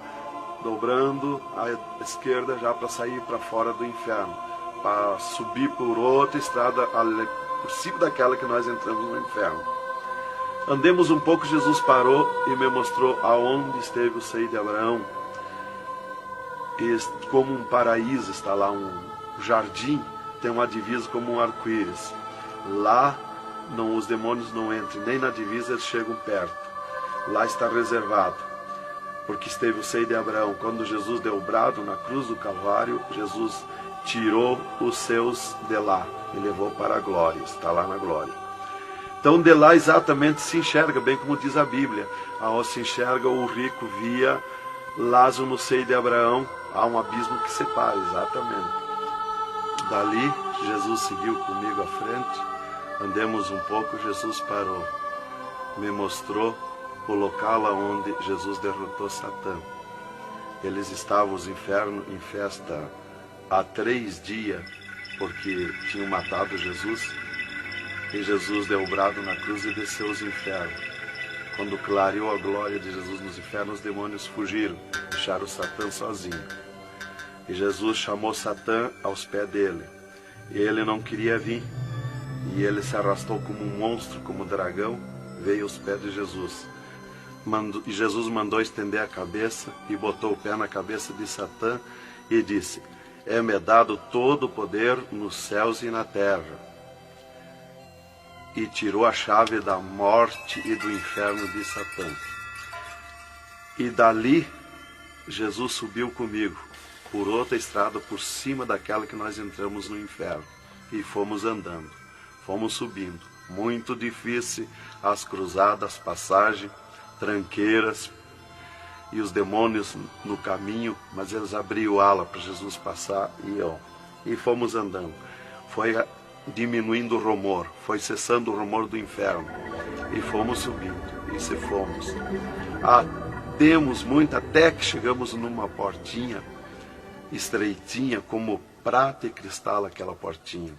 dobrando à esquerda, já para sair para fora do inferno, para subir por outra estrada, por cima daquela que nós entramos no inferno. Andemos um pouco, Jesus parou e me mostrou aonde esteve o seio de Abraão. E como um paraíso está lá, um jardim, tem uma divisa como um arco-íris. Lá os demônios não entram, nem na divisa eles chegam perto. Lá está reservado, porque esteve o seio de Abraão. Quando Jesus deu o brado na cruz do Calvário, Jesus tirou os seus de lá e levou para a glória, está lá na glória. Então de lá exatamente se enxerga, bem como diz a Bíblia, aonde se enxerga o rico via Lázaro no seio de Abraão, há um abismo que separa, exatamente. Dali, Jesus seguiu comigo à frente, andemos um pouco, Jesus parou, me mostrou o local onde Jesus derrotou Satã. Eles estavam, os infernos, em festa há 3 dias, porque tinham matado Jesus, e Jesus deu o brado na cruz e desceu os infernos. Quando clareou a glória de Jesus nos infernos, os demônios fugiram, deixaram Satã sozinho. E Jesus chamou Satã aos pés dele. E ele não queria vir. E ele se arrastou como um monstro, como um dragão, veio aos pés de Jesus. E Jesus mandou estender a cabeça e botou o pé na cabeça de Satã e disse: é-me dado todo o poder nos céus e na terra. E tirou a chave da morte e do inferno de Satã. E dali, Jesus subiu comigo, por outra estrada, por cima daquela que nós entramos no inferno. E fomos andando, fomos subindo. Muito difícil, as cruzadas, passagem, tranqueiras, e os demônios no caminho, mas eles abriam ala para Jesus passar e fomos andando. Foi diminuindo o rumor, foi cessando o rumor do inferno, e fomos subindo, e se fomos. Demos muito, até que chegamos numa portinha estreitinha, como prata e cristal aquela portinha.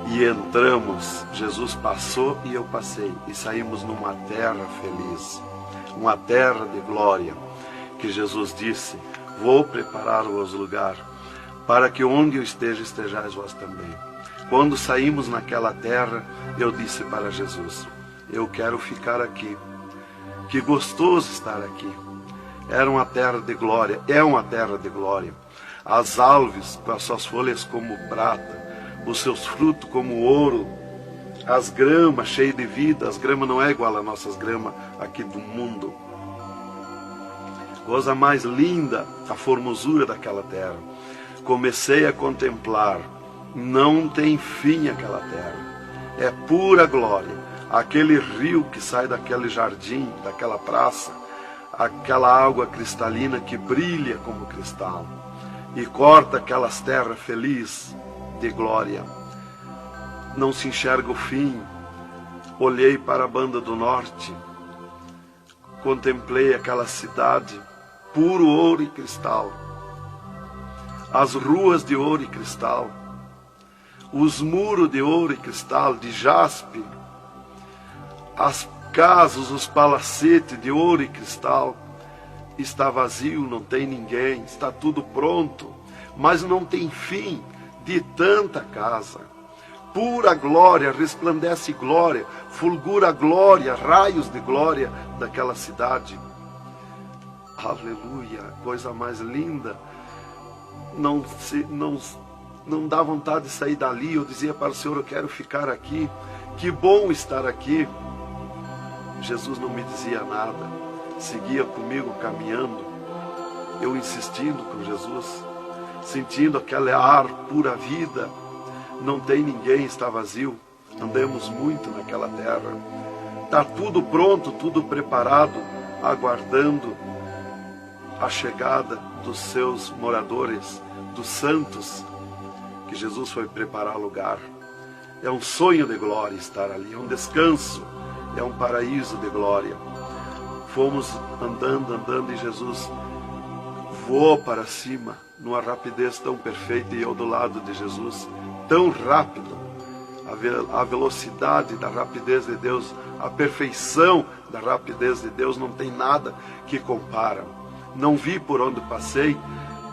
E entramos, Jesus passou e eu passei, e saímos numa terra feliz, uma terra de glória, que Jesus disse: vou preparar-vos lugar, para que onde eu esteja, estejais vós também. Quando saímos naquela terra, eu disse para Jesus: eu quero ficar aqui, que gostoso estar aqui. Era uma terra de glória, é uma terra de glória. As árvores com as suas folhas como prata, os seus frutos como ouro, as gramas cheias de vida. As gramas não é igual às nossas gramas aqui do mundo. Coisa mais linda, a formosura daquela terra. Comecei a contemplar, não tem fim aquela terra, é pura glória. Aquele rio que sai daquele jardim, daquela praça, aquela água cristalina que brilha como cristal, e corta aquelas terras felizes de glória. Não se enxerga o fim. Olhei para a banda do norte, contemplei aquela cidade, puro ouro e cristal, as ruas de ouro e cristal, os muros de ouro e cristal, de jaspe, as casas, os palacetes de ouro e cristal. Está vazio, não tem ninguém, está tudo pronto, mas não tem fim de tanta casa. Pura glória, resplandece glória, fulgura glória, raios de glória daquela cidade. Aleluia, coisa mais linda. Não dá vontade de sair dali. Eu dizia para o Senhor: eu quero ficar aqui, que bom estar aqui. Jesus não me dizia nada, seguia comigo caminhando, eu insistindo com Jesus. sentindo aquele ar pura vida. Não tem ninguém, está vazio. Andamos muito naquela terra. Está tudo pronto, tudo preparado, aguardando a chegada dos seus moradores, dos santos, que Jesus foi preparar lugar. É um sonho de glória estar ali, é um descanso, é um paraíso de glória. Fomos andando e Jesus voou para cima, numa rapidez tão perfeita, e eu do lado de Jesus, tão rápido. A velocidade da rapidez de Deus, a perfeição da rapidez de Deus, não tem nada que compara. Não vi por onde passei,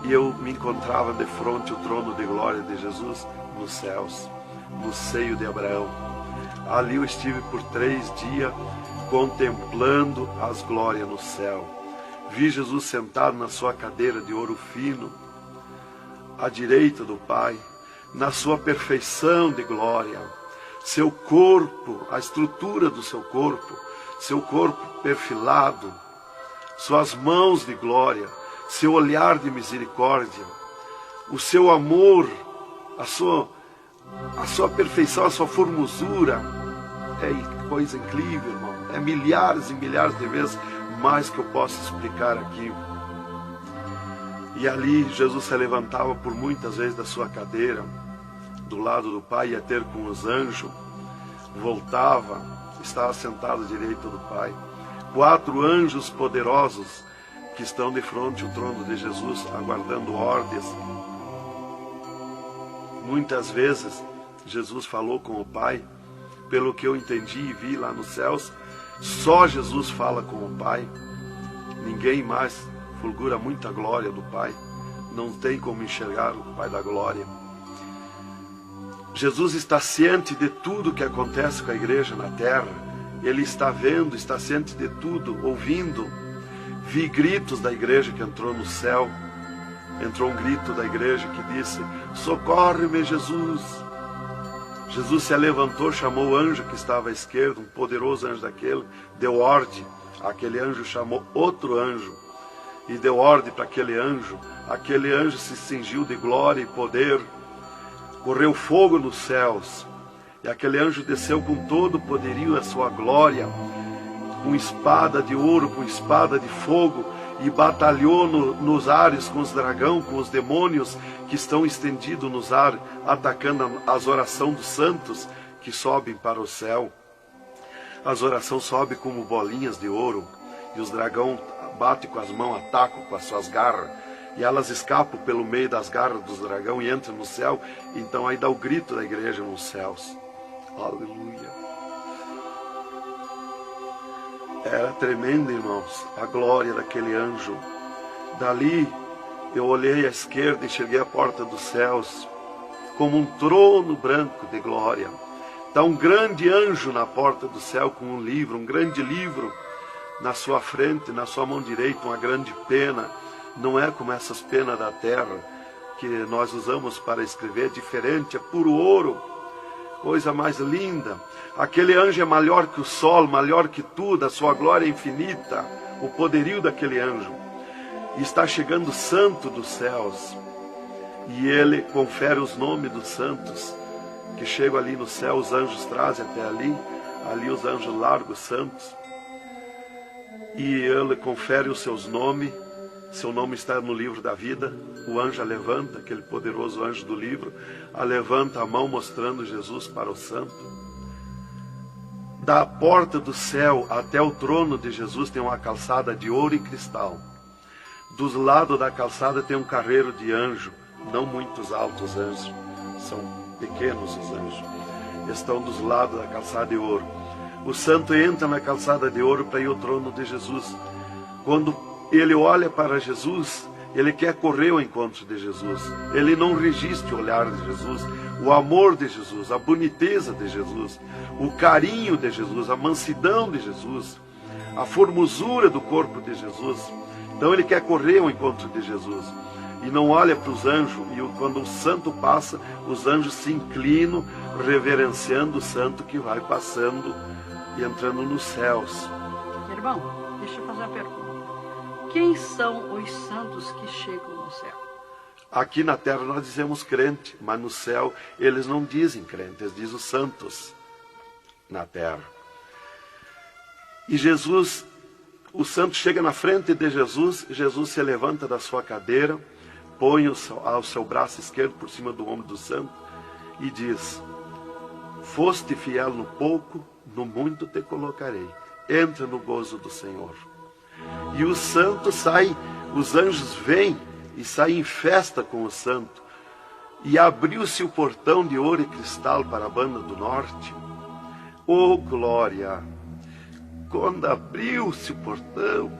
e eu me encontrava de frente ao trono de glória de Jesus nos céus, no seio de Abraão. Ali eu estive por 3 dias contemplando as glórias no céu. Vi Jesus sentado na sua cadeira de ouro fino, à direita do Pai, na sua perfeição de glória. Seu corpo, a estrutura do seu corpo perfilado, suas mãos de glória, seu olhar de misericórdia, o seu amor, a sua perfeição, a sua formosura. É coisa incrível, irmão. É milhares e milhares de vezes mais que eu posso explicar aqui. E ali Jesus se levantava por muitas vezes da sua cadeira, do lado do Pai, ia ter com os anjos, voltava, estava sentado à direita do Pai. 4 anjos poderosos que estão de frente ao trono de Jesus, aguardando ordens. Muitas vezes Jesus falou com o Pai, pelo que eu entendi e vi lá nos céus, só Jesus fala com o Pai. Ninguém mais fulgura muita glória do Pai. Não tem como enxergar o Pai da glória. Jesus está ciente de tudo que acontece com a igreja na terra. Ele está vendo, está ciente de tudo, ouvindo. Vi gritos da igreja que entrou no céu. Entrou um grito da igreja que disse: socorre-me, Jesus. Jesus se levantou, chamou o anjo que estava à esquerda, um poderoso anjo daquele, deu ordem. Aquele anjo chamou outro anjo e deu ordem para aquele anjo. Aquele anjo se cingiu de glória e poder. Correu fogo nos céus. E aquele anjo desceu com todo o poderio e a sua glória, com espada de ouro, com espada de fogo, e batalhou nos ares com os dragões, com os demônios que estão estendidos nos ares, atacando as orações dos santos que sobem para o céu. As orações sobem como bolinhas de ouro, e os dragões batem com as mãos, atacam com as suas garras, e elas escapam pelo meio das garras dos dragões e entram no céu. Então aí dá o grito da igreja nos céus. Aleluia. Era tremendo, irmãos, a glória daquele anjo. Dali eu olhei à esquerda e enxerguei a porta dos céus, como um trono branco de glória. Está um grande anjo na porta do céu com um livro, um grande livro na sua frente, na sua mão direita, uma grande pena. Não é como essas penas da terra que nós usamos para escrever, é diferente, é puro ouro, coisa mais linda. Aquele anjo é maior que o sol, maior que tudo, a sua glória é infinita, o poderio daquele anjo. E está chegando o santo dos céus, e ele confere os nomes dos santos, que chegam ali no céu, os anjos trazem até ali os anjos largos santos, e ele confere os seus nomes. Seu nome está no livro da vida. O anjo a levanta, aquele poderoso anjo do livro, a levanta a mão mostrando Jesus para o santo. Da porta do céu até o trono de Jesus tem uma calçada de ouro e cristal. Dos lados da calçada tem um carreiro de anjo, não muitos altos anjos, são pequenos os anjos. Estão dos lados da calçada de ouro. O santo entra na calçada de ouro para ir ao trono de Jesus. Quando ele olha para Jesus, ele quer correr ao encontro de Jesus. Ele não resiste o olhar de Jesus, o amor de Jesus, a boniteza de Jesus, o carinho de Jesus, a mansidão de Jesus, a formosura do corpo de Jesus. Então ele quer correr ao encontro de Jesus e não olha para os anjos. E quando o santo passa, os anjos se inclinam, reverenciando o santo que vai passando e entrando nos céus. Irmão, deixa eu fazer uma pergunta. Quem são os santos que chegam no céu? Aqui na terra nós dizemos crente, mas no céu eles não dizem crente, eles dizem os santos na terra. E Jesus, o santo chega na frente de Jesus, Jesus se levanta da sua cadeira, põe o seu braço esquerdo por cima do ombro do santo e diz: foste fiel no pouco, no muito te colocarei. Entra no gozo do Senhor. E o santo sai, os anjos vêm e saem em festa com o santo. E abriu-se o portão de ouro e cristal para a banda do norte. Oh, glória! Quando abriu-se o portão,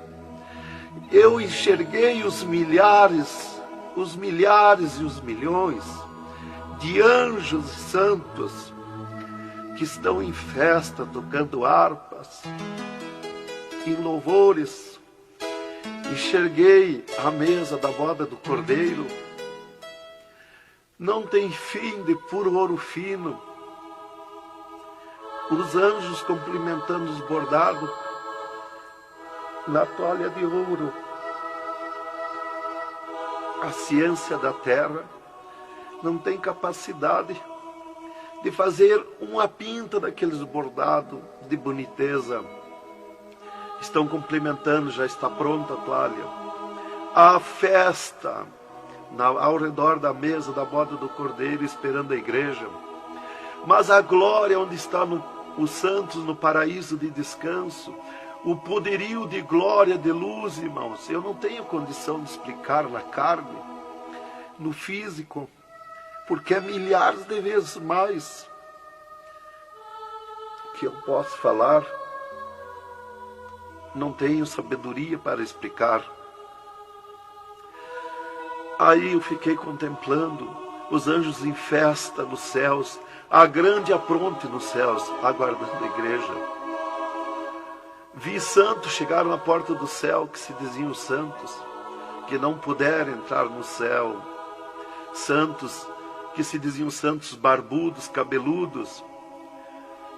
eu enxerguei os milhares e os milhões de anjos e santos que estão em festa, tocando harpas, em louvores. Enxerguei a mesa da boda do Cordeiro, não tem fim, de puro ouro fino. Os anjos cumprimentando os bordados na toalha de ouro. A ciência da terra não tem capacidade de fazer uma pinta daqueles bordados de boniteza. Estão cumprimentando, já está pronta a toalha. A festa ao redor da mesa da boda do Cordeiro, esperando a igreja. Mas a glória onde estão os santos no paraíso de descanso, o poderio de glória, de luz, irmãos, eu não tenho condição de explicar na carne, no físico, porque é milhares de vezes mais que eu posso falar. Não tenho sabedoria para explicar. Aí eu fiquei contemplando os anjos em festa nos céus, a grande apronte nos céus, aguardando a igreja. Vi santos chegar na porta do céu, que se diziam santos, que não puderam entrar no céu. Santos que se diziam santos barbudos, cabeludos.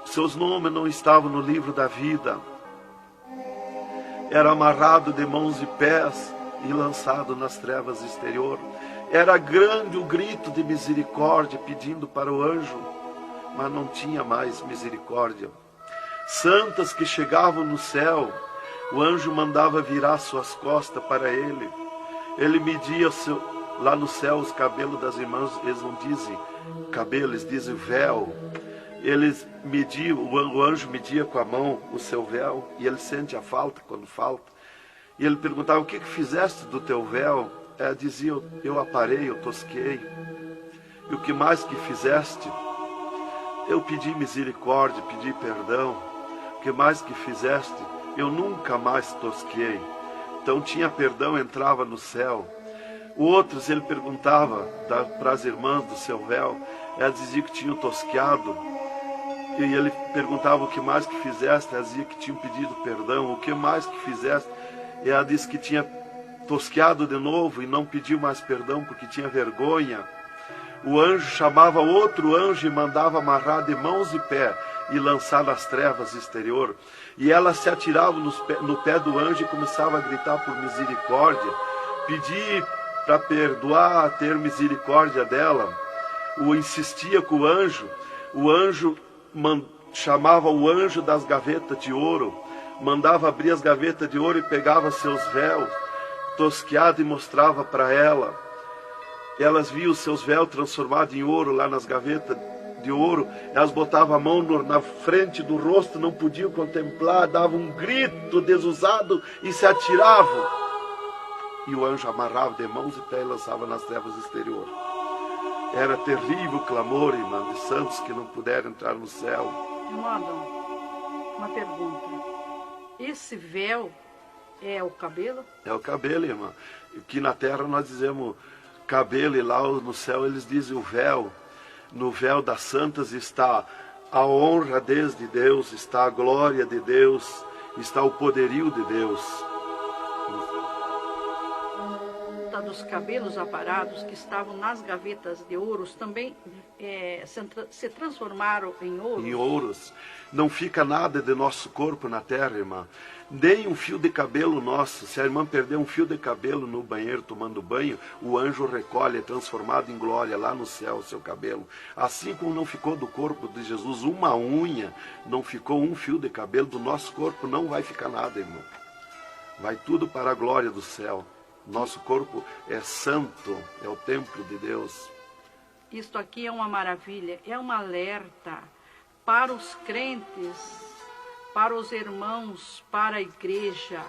Seus nomes não estavam no livro da vida. Era amarrado de mãos e pés e lançado nas trevas exterior. Era grande o grito de misericórdia pedindo para o anjo, mas não tinha mais misericórdia. Santas que chegavam no céu, o anjo mandava virar suas costas para ele. Ele media lá no céu os cabelos das irmãs, eles não dizem cabelo, eles dizem véu. Eles mediam, o anjo media com a mão o seu véu, e ele sente a falta quando falta. E ele perguntava: o que fizeste do teu véu? Ela dizia: eu aparei, eu tosquei. E o que mais que fizeste? Eu pedi misericórdia, pedi perdão. O que mais que fizeste? Eu nunca mais tosquei. Então tinha perdão, entrava no céu. Outros ele perguntava para as irmãs do seu véu, elas diziam que tinham tosqueado. E ele perguntava: o que mais que fizeste? Ela dizia que tinham pedido perdão. O que mais que fizeste? E ela disse que tinha tosqueado de novo e não pediu mais perdão porque tinha vergonha. O anjo chamava outro anjo e mandava amarrar de mãos e pé e lançar nas trevas exterior. E ela se atirava no pé do anjo e começava a gritar por misericórdia, pedir para perdoar, ter misericórdia dela. Insistia com o anjo chamava o anjo das gavetas de ouro, mandava abrir as gavetas de ouro e pegava seus véus tosqueados e mostrava para ela. Elas viam os seus véus transformados em ouro lá nas gavetas de ouro. Elas botavam a mão na frente do rosto, não podiam contemplar, davam um grito desusado e se atiravam. E o anjo amarrava de mãos e pés e lançava nas trevas exterior. Era terrível o clamor, irmã, de santos que não puderam entrar no céu. Irmão, uma pergunta. Esse véu é o cabelo? É o cabelo, irmã. Aqui na terra nós dizemos cabelo, e lá no céu eles dizem o véu. No véu das santas está a honra de Deus, está a glória de Deus, está o poderio de Deus. Está dos cabelos aparados que estavam nas gavetas de ouros também se transformaram em ouros? Em ouros. Não fica nada de nosso corpo na terra, irmã. Nem um fio de cabelo nosso. Se a irmã perder um fio de cabelo no banheiro tomando banho, o anjo recolhe, é transformado em glória lá no céu o seu cabelo. Assim como não ficou do corpo de Jesus uma unha, não ficou um fio de cabelo, do nosso corpo não vai ficar nada, irmão. Vai tudo para a glória do céu. Nosso corpo é santo, é o templo de Deus. Isto aqui é uma maravilha, é um alerta para os crentes, para os irmãos, para a igreja,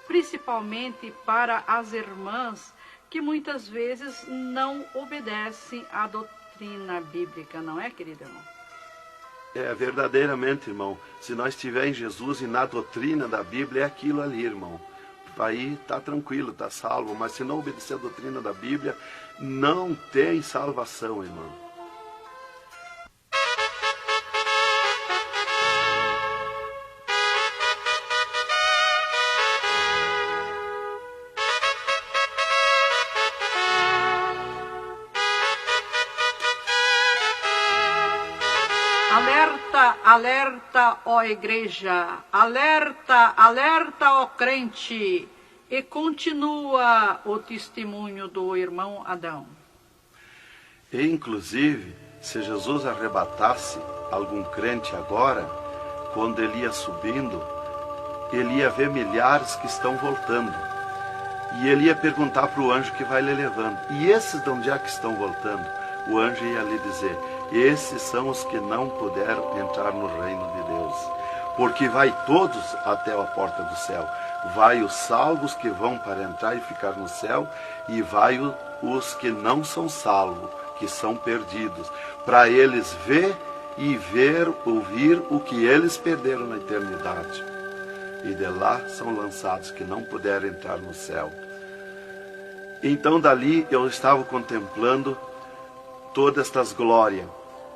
principalmente para as irmãs que muitas vezes não obedecem à doutrina bíblica, não é, querido irmão? É, verdadeiramente, irmão. Se nós estivermos em Jesus e na doutrina da Bíblia, é aquilo ali, irmão. Aí está tranquilo, está salvo. Mas se não obedecer a doutrina da Bíblia, não tem salvação, irmão. Alerta, alerta, ó igreja, alerta, alerta, ó crente. E continua o testemunho do irmão Adão. E, inclusive, se Jesus arrebatasse algum crente agora, quando ele ia subindo, ele ia ver milhares que estão voltando. E ele ia perguntar para o anjo que vai lhe levando. E esses de onde é que estão voltando? O anjo ia lhe dizer: esses são os que não puderam entrar no reino de Deus. Porque vai todos até a porta do céu. Vai os salvos que vão para entrar e ficar no céu, e vai os que não são salvos, que são perdidos, para eles ver e ouvir o que eles perderam na eternidade. E de lá são lançados que não puderam entrar no céu. Então dali eu estava contemplando todas estas glórias.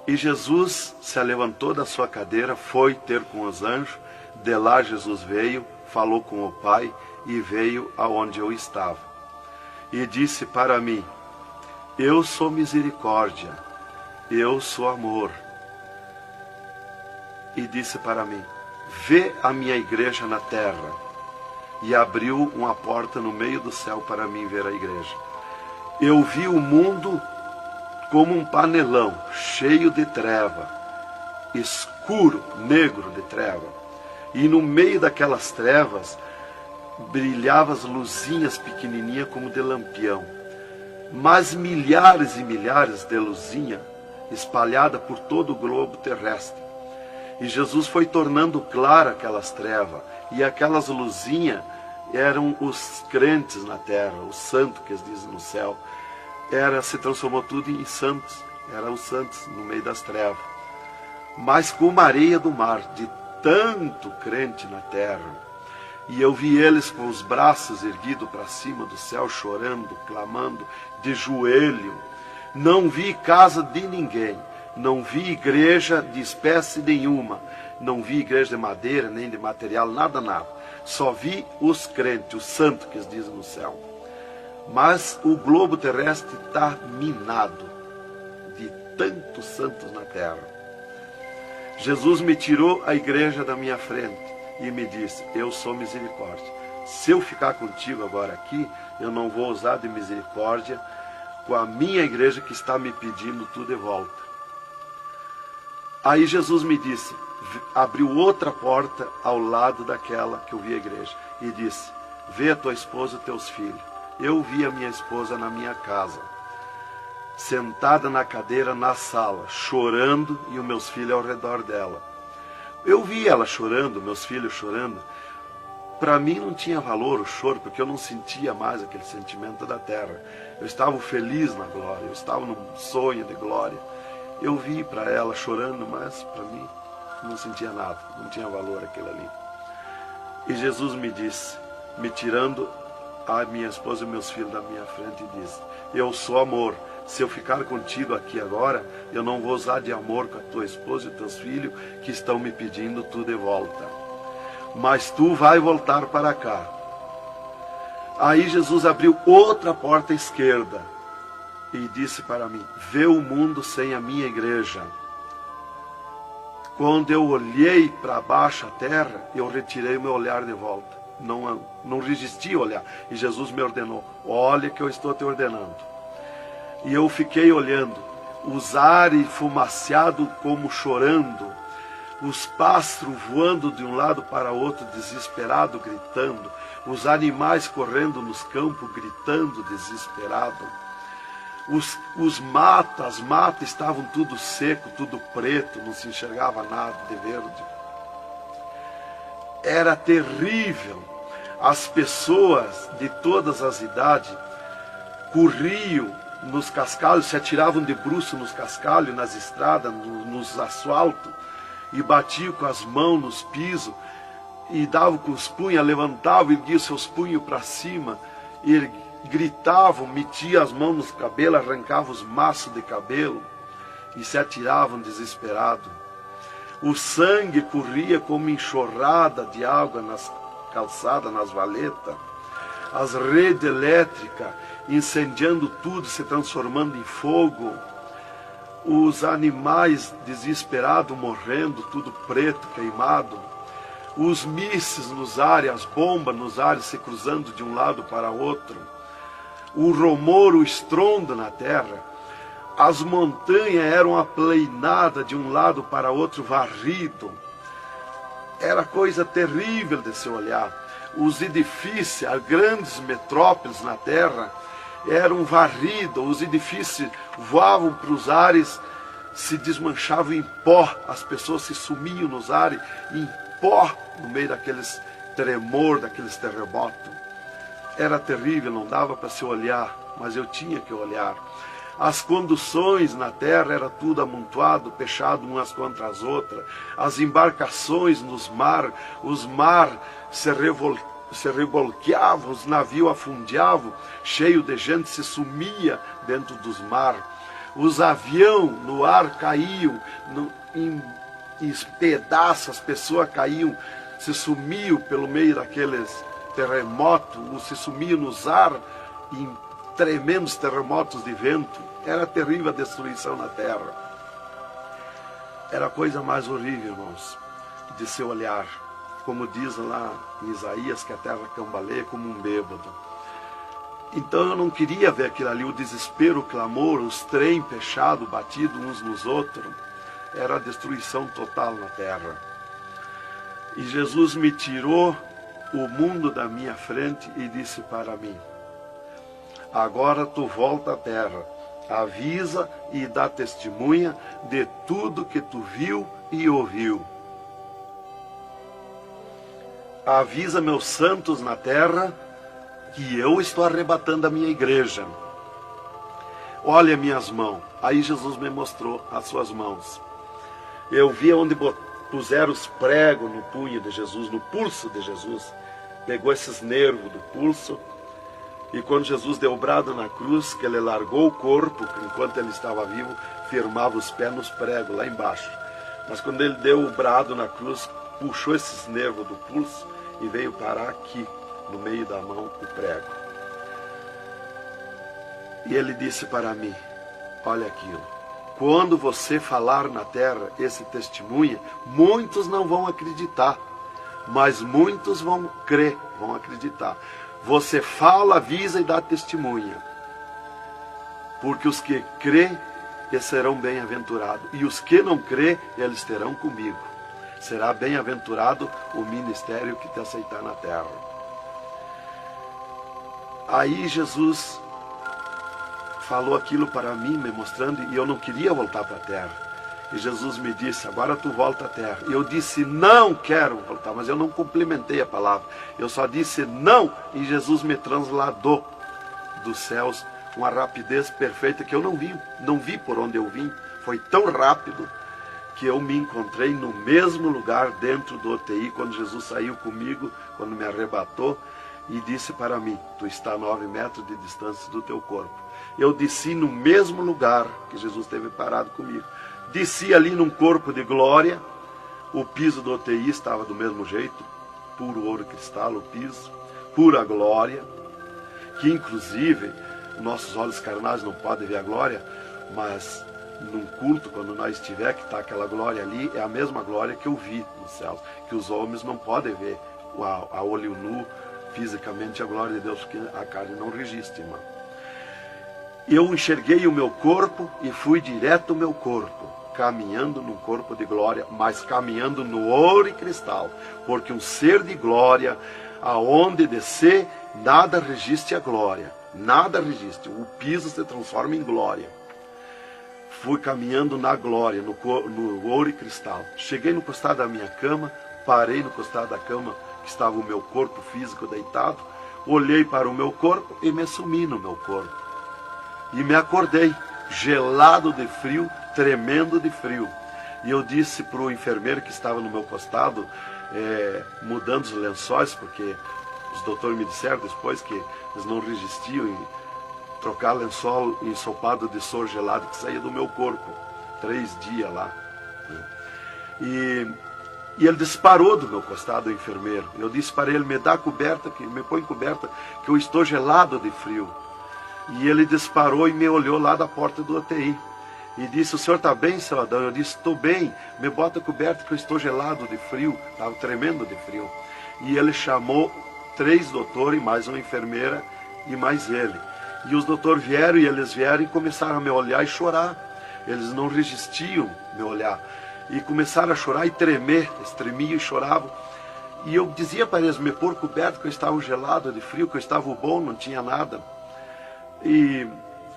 E Jesus se levantou da sua cadeira, foi ter com os anjos. De lá Jesus veio, falou com o Pai e veio aonde eu estava. E disse para mim: eu sou misericórdia, eu sou amor. E disse para mim: vê a minha igreja na terra. E abriu uma porta no meio do céu para mim ver a igreja. Eu vi o mundo como um panelão, cheio de treva, escuro, negro de treva. E no meio daquelas trevas, brilhavam as luzinhas pequenininhas como de lampião. Mas milhares e milhares de luzinhas espalhadas por todo o globo terrestre. E Jesus foi tornando clara aquelas trevas. E aquelas luzinhas eram os crentes na terra, os santos que eles dizem no céu. Se transformou tudo em santos. Eram os santos no meio das trevas. Mas como a areia do mar, de tanto crente na terra. E eu vi eles com os braços erguidos para cima do céu, chorando, clamando, de joelho. Não vi casa de ninguém. Não vi igreja de espécie nenhuma. Não vi igreja de madeira, nem de material, nada, nada. Só vi os crentes, os santos que eles dizem no céu. Mas o globo terrestre está minado de tantos santos na terra. Jesus me tirou a igreja da minha frente e me disse: eu sou misericórdia. Se eu ficar contigo agora aqui, eu não vou usar de misericórdia com a minha igreja que está me pedindo tudo de volta. Aí Jesus me disse, abriu outra porta ao lado daquela que eu vi a igreja e disse: vê a tua esposa e teus filhos. Eu vi a minha esposa na minha casa, sentada na cadeira na sala, chorando, e os meus filhos ao redor dela. Eu vi ela chorando, meus filhos chorando. Para mim não tinha valor o choro, porque eu não sentia mais aquele sentimento da terra. Eu estava feliz na glória, eu estava num sonho de glória. Eu vi para ela chorando, mas para mim não sentia nada, não tinha valor aquilo ali. E Jesus me disse, me tirando a minha esposa e meus filhos da minha frente, e disse: eu sou amor. Se eu ficar contigo aqui agora, eu não vou usar de amor com a tua esposa e teus filhos que estão me pedindo tu de volta. Mas tu vai voltar para cá. Aí Jesus abriu outra porta à esquerda e disse para mim: vê o mundo sem a minha igreja. Quando eu olhei para baixo a terra, eu retirei meu olhar de volta. Não resisti a olhar. E Jesus me ordenou: olha que eu estou te ordenando. E eu fiquei olhando, os ares fumaciados como chorando, os pássaros voando de um lado para outro, desesperado, gritando, os animais correndo nos campos, gritando, desesperado. As matas estavam tudo seco, tudo preto, não se enxergava nada de verde. Era terrível. As pessoas de todas as idades corriam nos cascalhos, se atiravam de bruços nos cascalhos, nas estradas, nos asfaltos, e batiam com as mãos nos pisos, e davam com os punhos, levantavam e erguiam seus punhos para cima, e gritavam, metiam as mãos nos cabelos, arrancavam os maços de cabelo, e se atiravam desesperados. O sangue corria como enxurrada de água nas calçadas, nas valetas. As redes elétricas incendiando tudo, se transformando em fogo. Os animais desesperados morrendo, tudo preto, queimado. Os mísseis nos ares, as bombas nos ares se cruzando de um lado para outro. O rumor, o estrondo na terra. As montanhas eram aplainadas de um lado para outro, varrido. Era coisa terrível de se olhar. Os edifícios, as grandes metrópoles na terra, eram varridos. Os edifícios voavam para os ares, se desmanchavam em pó. As pessoas se sumiam nos ares em pó, no meio daqueles tremor, daqueles terremotos. Era terrível, não dava para se olhar, mas eu tinha que olhar. As conduções na terra era tudo amontoado, fechado umas contra as outras. As embarcações nos mar, os mar se revolqueavam, os navios afundiavam, cheio de gente, se sumia dentro dos mar. Os aviões no ar caíam em pedaços, as pessoas caíam, se sumiam pelo meio daqueles terremotos, ou se sumiam nos ar em tremendos terremotos de vento. Era terrível a destruição na terra. Era a coisa mais horrível, irmãos, de se olhar. Como diz lá em Isaías, que a terra cambaleia como um bêbado. Então eu não queria ver aquilo ali, o desespero, o clamor, os trens fechados, batidos uns nos outros. Era a destruição total na terra. E Jesus me tirou o mundo da minha frente e disse para mim: agora tu volta à terra, avisa e dá testemunha de tudo que tu viu e ouviu. Avisa meus santos na terra que eu estou arrebatando a minha igreja. Olha minhas mãos. Aí Jesus me mostrou as suas mãos. Eu vi onde puseram os pregos no punho de Jesus, no pulso de Jesus. Pegou esses nervos do pulso. E quando Jesus deu o brado na cruz, que ele largou o corpo, enquanto ele estava vivo, firmava os pés nos pregos lá embaixo. Mas quando ele deu o brado na cruz, puxou esses nervos do pulso e veio parar aqui, no meio da mão, o prego. E ele disse para mim: olha aquilo, quando você falar na terra esse testemunho, muitos não vão acreditar, mas muitos vão crer, vão acreditar. Você fala, avisa e dá testemunha. Porque os que crêem, eles serão bem-aventurados. E os que não crêem, eles terão comigo. Será bem-aventurado o ministério que te aceitar na terra. Aí Jesus falou aquilo para mim, me mostrando, e eu não queria voltar para a terra. E Jesus me disse: agora tu volta à terra. E eu disse: não quero voltar, mas eu não complementei a palavra. Eu só disse não, e Jesus me transladou dos céus com uma rapidez perfeita que eu não vi por onde eu vim. Foi tão rápido que eu me encontrei no mesmo lugar dentro do UTI, quando Jesus saiu comigo, quando me arrebatou, e disse para mim: tu está a 9 metros de distância do teu corpo. Eu desci no mesmo lugar que Jesus esteve parado comigo. Desci ali num corpo de glória. O piso do UTI estava do mesmo jeito, puro ouro cristal o piso, pura glória. que inclusive nossos olhos carnais não podem ver a glória, mas num culto, quando nós estiver, que está aquela glória ali, é a mesma glória que eu vi nos céus, que os homens não podem ver a olho nu, fisicamente, a glória de Deus, porque a carne não resiste, irmão. Eu enxerguei o meu corpo e fui direto ao meu corpo, caminhando num corpo de glória, mas caminhando no ouro e cristal, porque um ser de glória, aonde descer, nada resiste a glória, nada resiste, o piso se transforma em glória. Fui caminhando na glória, no ouro e cristal. Cheguei no costado da minha cama, parei no costado da cama, que estava o meu corpo físico deitado, olhei para o meu corpo e me sumi no meu corpo. E me acordei, gelado de frio, tremendo de frio. E eu disse para o enfermeiro que estava no meu costado, mudando os lençóis, porque os doutores me disseram depois que eles não resistiam em trocar lençol ensopado de soro gelado que saía do meu corpo. 3 dias lá. E ele disparou do meu costado, o enfermeiro. Eu disse para ele, me dá coberta, me põe coberta, que eu estou gelado de frio. E ele disparou e me olhou lá da porta do UTI. E disse, o senhor está bem, seu Adão? Eu disse, estou bem, me bota coberta que eu estou gelado de frio. Estava tremendo de frio. E ele chamou 3 doutores, mais uma enfermeira e mais ele. E os doutores vieram, e eles vieram e começaram a me olhar e chorar. Eles não resistiam me olhar. E começaram a chorar e tremer, eles tremiam e choravam. E eu dizia para eles me pôr coberto, que eu estava gelado de frio, que eu estava bom, não tinha nada. E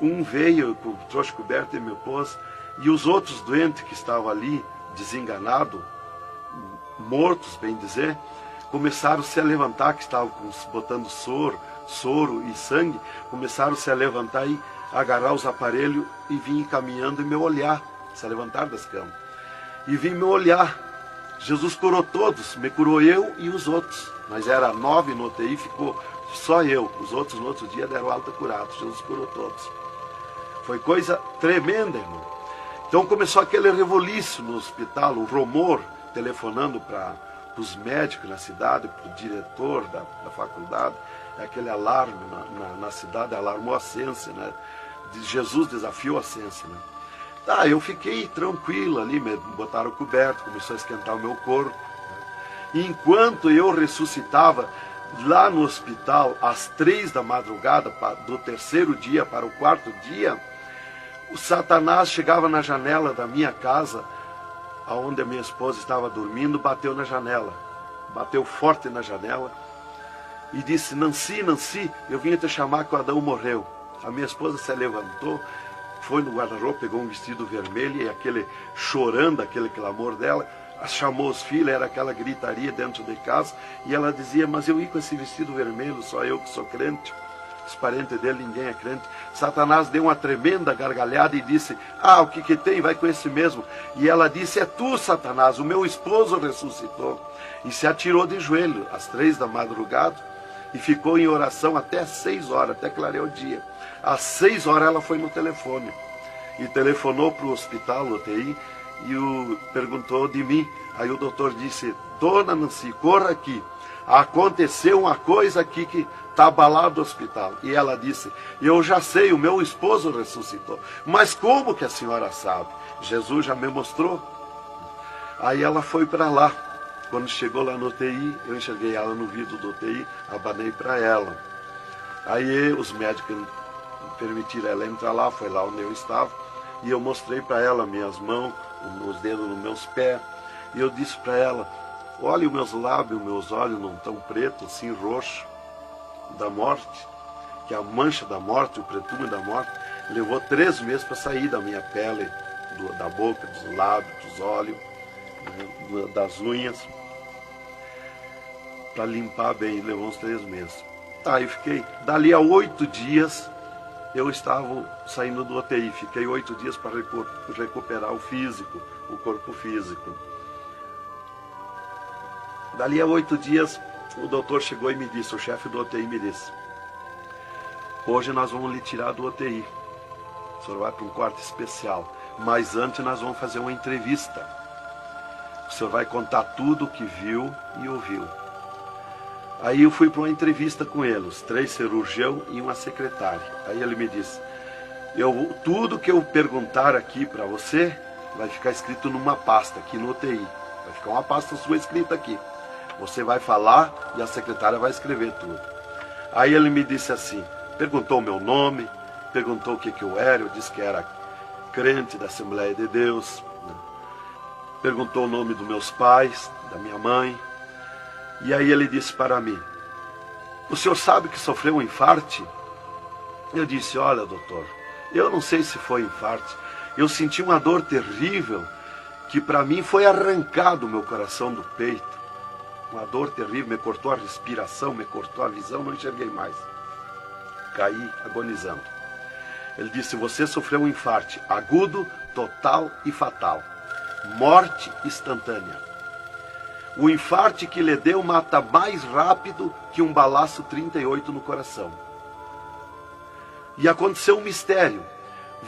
um veio, trouxe coberto e me pôs. E os outros doentes que estavam ali, desenganados, mortos, bem dizer, começaram a se levantar, que estavam botando soro e sangue, começaram a se levantar e agarrar os aparelhos e vir caminhando e me olhar, se levantar das camas. E vim me olhar. Jesus curou todos, me curou eu e os outros. Mas era 9 no UTI, ficou só eu. Os outros no outro dia deram alta curados. Jesus curou todos. Foi coisa tremenda, irmão. Então começou aquele revoluço no hospital, o rumor, telefonando para os médicos na cidade, para o diretor da faculdade, aquele alarme na cidade, alarmou a ciência, né? Jesus desafiou a ciência, né? Tá, eu fiquei tranquilo ali, me botaram coberto, começou a esquentar o meu corpo, né? E enquanto eu ressuscitava lá no hospital, às 3 da madrugada, do 3º dia para o 4º dia, o Satanás chegava na janela da minha casa, onde a minha esposa estava dormindo, bateu na janela, bateu forte na janela, e disse, Nancy, Nancy, eu vim te chamar que o Adão morreu. A minha esposa se levantou, foi no guarda-roupa, pegou um vestido vermelho, e aquele chorando, aquele clamor dela, chamou os filhos, era aquela gritaria dentro de casa, e ela dizia, mas eu ia com esse vestido vermelho, só eu que sou crente, os parentes dele, ninguém é crente. Satanás deu uma tremenda gargalhada e disse, o que tem, vai com esse mesmo. E ela disse, é tu, Satanás, o meu esposo ressuscitou. E se atirou de joelho, às 3 da madrugada, e ficou em oração até 6 horas, até clarear o dia. Às 6 horas ela foi no telefone, e telefonou para o hospital, UTI, e perguntou de mim. Aí o doutor disse, dona Nancy, corra aqui, aconteceu uma coisa aqui que está abalado o hospital. E ela disse, eu já sei, o meu esposo ressuscitou. Mas como que a senhora sabe? Jesus já me mostrou. Aí ela foi para lá. Quando chegou lá no UTI, eu enxerguei ela no vidro do UTI, abanei para ela. Aí os médicos permitiram ela entrar lá, foi lá onde eu estava, e eu mostrei para ela minhas mãos, os dedos nos meus pés, e eu disse para ela, olha os meus lábios, meus olhos não estão pretos, assim roxo, da morte, que a mancha da morte, o pretume da morte, levou 3 meses para sair da minha pele, da boca, dos lábios, dos olhos, das unhas, para limpar bem, levou uns 3 meses. Tá, eu fiquei, dali a 8 dias, eu estava saindo do UTI, fiquei 8 dias para recuperar o físico, o corpo físico. Dali a 8 dias, o doutor chegou e me disse, o chefe do UTI me disse, hoje nós vamos lhe tirar do UTI, o senhor vai para um quarto especial, mas antes nós vamos fazer uma entrevista. O senhor vai contar tudo o que viu e ouviu. Aí eu fui para uma entrevista com ele, os 3 cirurgiões e uma secretária. Aí ele me disse, tudo que eu perguntar aqui para você, vai ficar escrito numa pasta aqui no UTI. Vai ficar uma pasta sua escrita aqui. Você vai falar e a secretária vai escrever tudo. Aí ele me disse assim, perguntou o meu nome, perguntou o que eu era, eu disse que era crente da Assembleia de Deus, né? Perguntou o nome dos meus pais, da minha mãe. E aí ele disse para mim, o senhor sabe que sofreu um infarte? Eu disse, olha doutor, eu não sei se foi infarte, eu senti uma dor terrível, que para mim foi arrancado o meu coração do peito. Uma dor terrível, me cortou a respiração, me cortou a visão, não enxerguei mais. Caí agonizando. Ele disse, você sofreu um infarte agudo, total e fatal. Morte instantânea. O infarte que lhe deu mata mais rápido que um balaço 38 no coração. E aconteceu um mistério.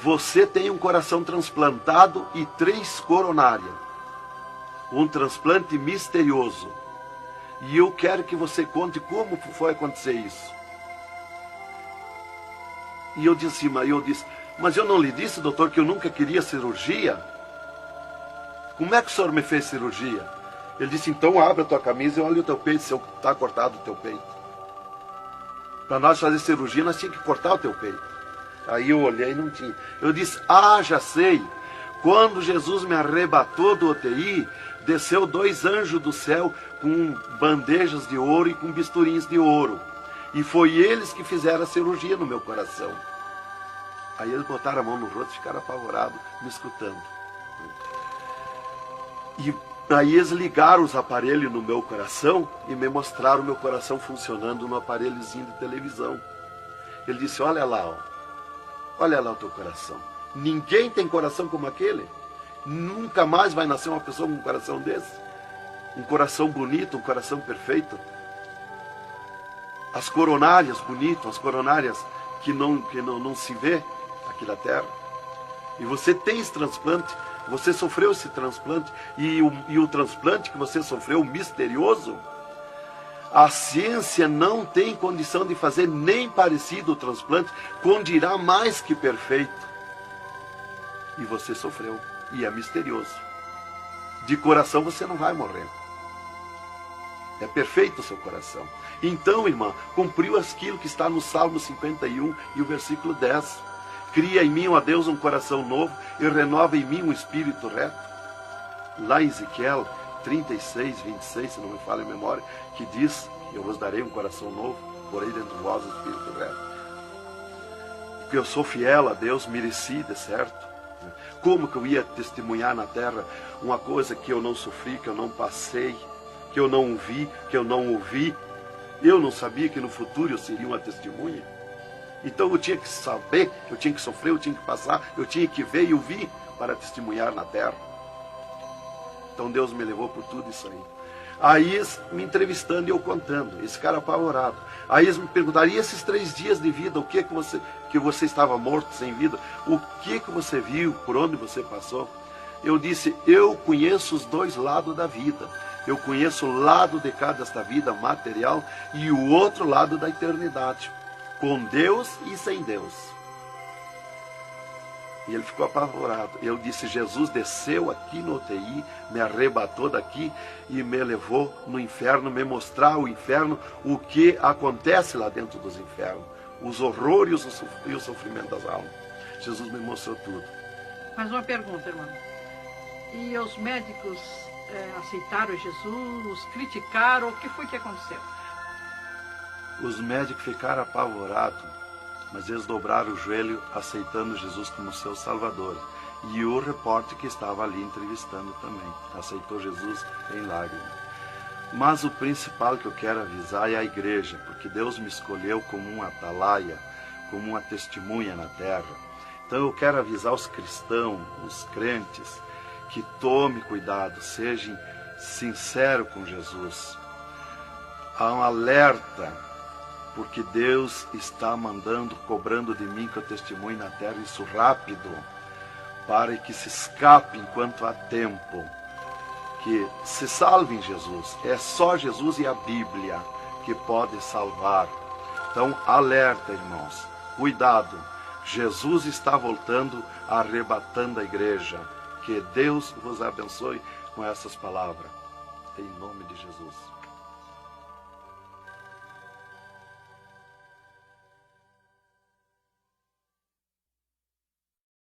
Você tem um coração transplantado e 3 coronárias. Um transplante misterioso. E eu quero que você conte como foi acontecer isso. E eu disse, mas eu não lhe disse, doutor, que eu nunca queria cirurgia? Como é que o senhor me fez cirurgia? Ele disse, então abre a tua camisa e olha o teu peito, se está cortado o teu peito. Para nós fazer cirurgia, nós tínhamos que cortar o teu peito. Aí eu olhei e não tinha. Eu disse, já sei. Quando Jesus me arrebatou do UTI, desceu 2 anjos do céu com bandejas de ouro e com bisturins de ouro. E foi eles que fizeram a cirurgia no meu coração. Aí eles botaram a mão no rosto e ficaram apavorados, me escutando. E aí eles ligaram os aparelhos no meu coração e me mostraram o meu coração funcionando no aparelhozinho de televisão. Ele disse, olha lá o teu coração. Ninguém tem coração como aquele. Nunca mais vai nascer uma pessoa com um coração desse. Um coração bonito, um coração perfeito. As coronárias bonitas, as coronárias que não se vê aqui na terra. E você tem esse transplante, você sofreu esse transplante, e o transplante que você sofreu, misterioso, a ciência não tem condição de fazer nem parecido o transplante, com dirá mais que perfeito. E você sofreu, e é misterioso. De coração você não vai morrer. É perfeito o seu coração. Então, irmã, cumpriu aquilo que está no Salmo 51 e o versículo 10. Cria em mim, ó Deus, um coração novo e renova em mim um espírito reto. Lá em Ezequiel 36, 26, se não me falha a memória, que diz, eu vos darei um coração novo, porei dentro de vós um espírito reto. Porque eu sou fiel a Deus, mereci, de certo. Como que eu ia testemunhar na terra uma coisa que eu não sofri, que eu não passei, que eu não vi, que eu não ouvi? Eu não sabia que no futuro eu seria uma testemunha. Então eu tinha que saber, eu tinha que sofrer, eu tinha que passar, eu tinha que ver e ouvir para testemunhar na terra. Então Deus me levou por tudo isso aí. Aí eles me entrevistando e eu contando, esse cara apavorado. Aí eles me perguntaram, e esses 3 dias de vida, o que você estava morto, sem vida? O que você viu, por onde você passou? Eu disse, eu conheço os 2 lados da vida. Eu conheço o lado de cá desta vida material e o outro lado da eternidade. Com Deus e sem Deus. E ele ficou apavorado. Eu disse, Jesus desceu aqui no UTI, me arrebatou daqui e me levou no inferno, me mostrar o inferno, o que acontece lá dentro dos infernos. Os horrores e o sofrimento das almas. Jesus me mostrou tudo. Mais uma pergunta, irmão. E os médicos aceitaram Jesus, criticaram, o que foi que aconteceu? Os médicos ficaram apavorados, mas eles dobraram o joelho aceitando Jesus como seu Salvador. E o repórter que estava ali entrevistando também aceitou Jesus em lágrimas. Mas o principal que eu quero avisar é a igreja, porque Deus me escolheu como uma atalaia, como uma testemunha na terra. Então eu quero avisar os cristãos, os crentes, que tome cuidado, seja sincero com Jesus. Há um alerta, porque Deus está cobrando de mim que eu testemunhe na terra isso rápido, para que se escape enquanto há tempo, que se salve em Jesus. É só Jesus e a Bíblia que pode salvar. Então, alerta, irmãos, cuidado, Jesus está voltando, arrebatando a igreja. Que Deus vos abençoe com essas palavras. Em nome de Jesus.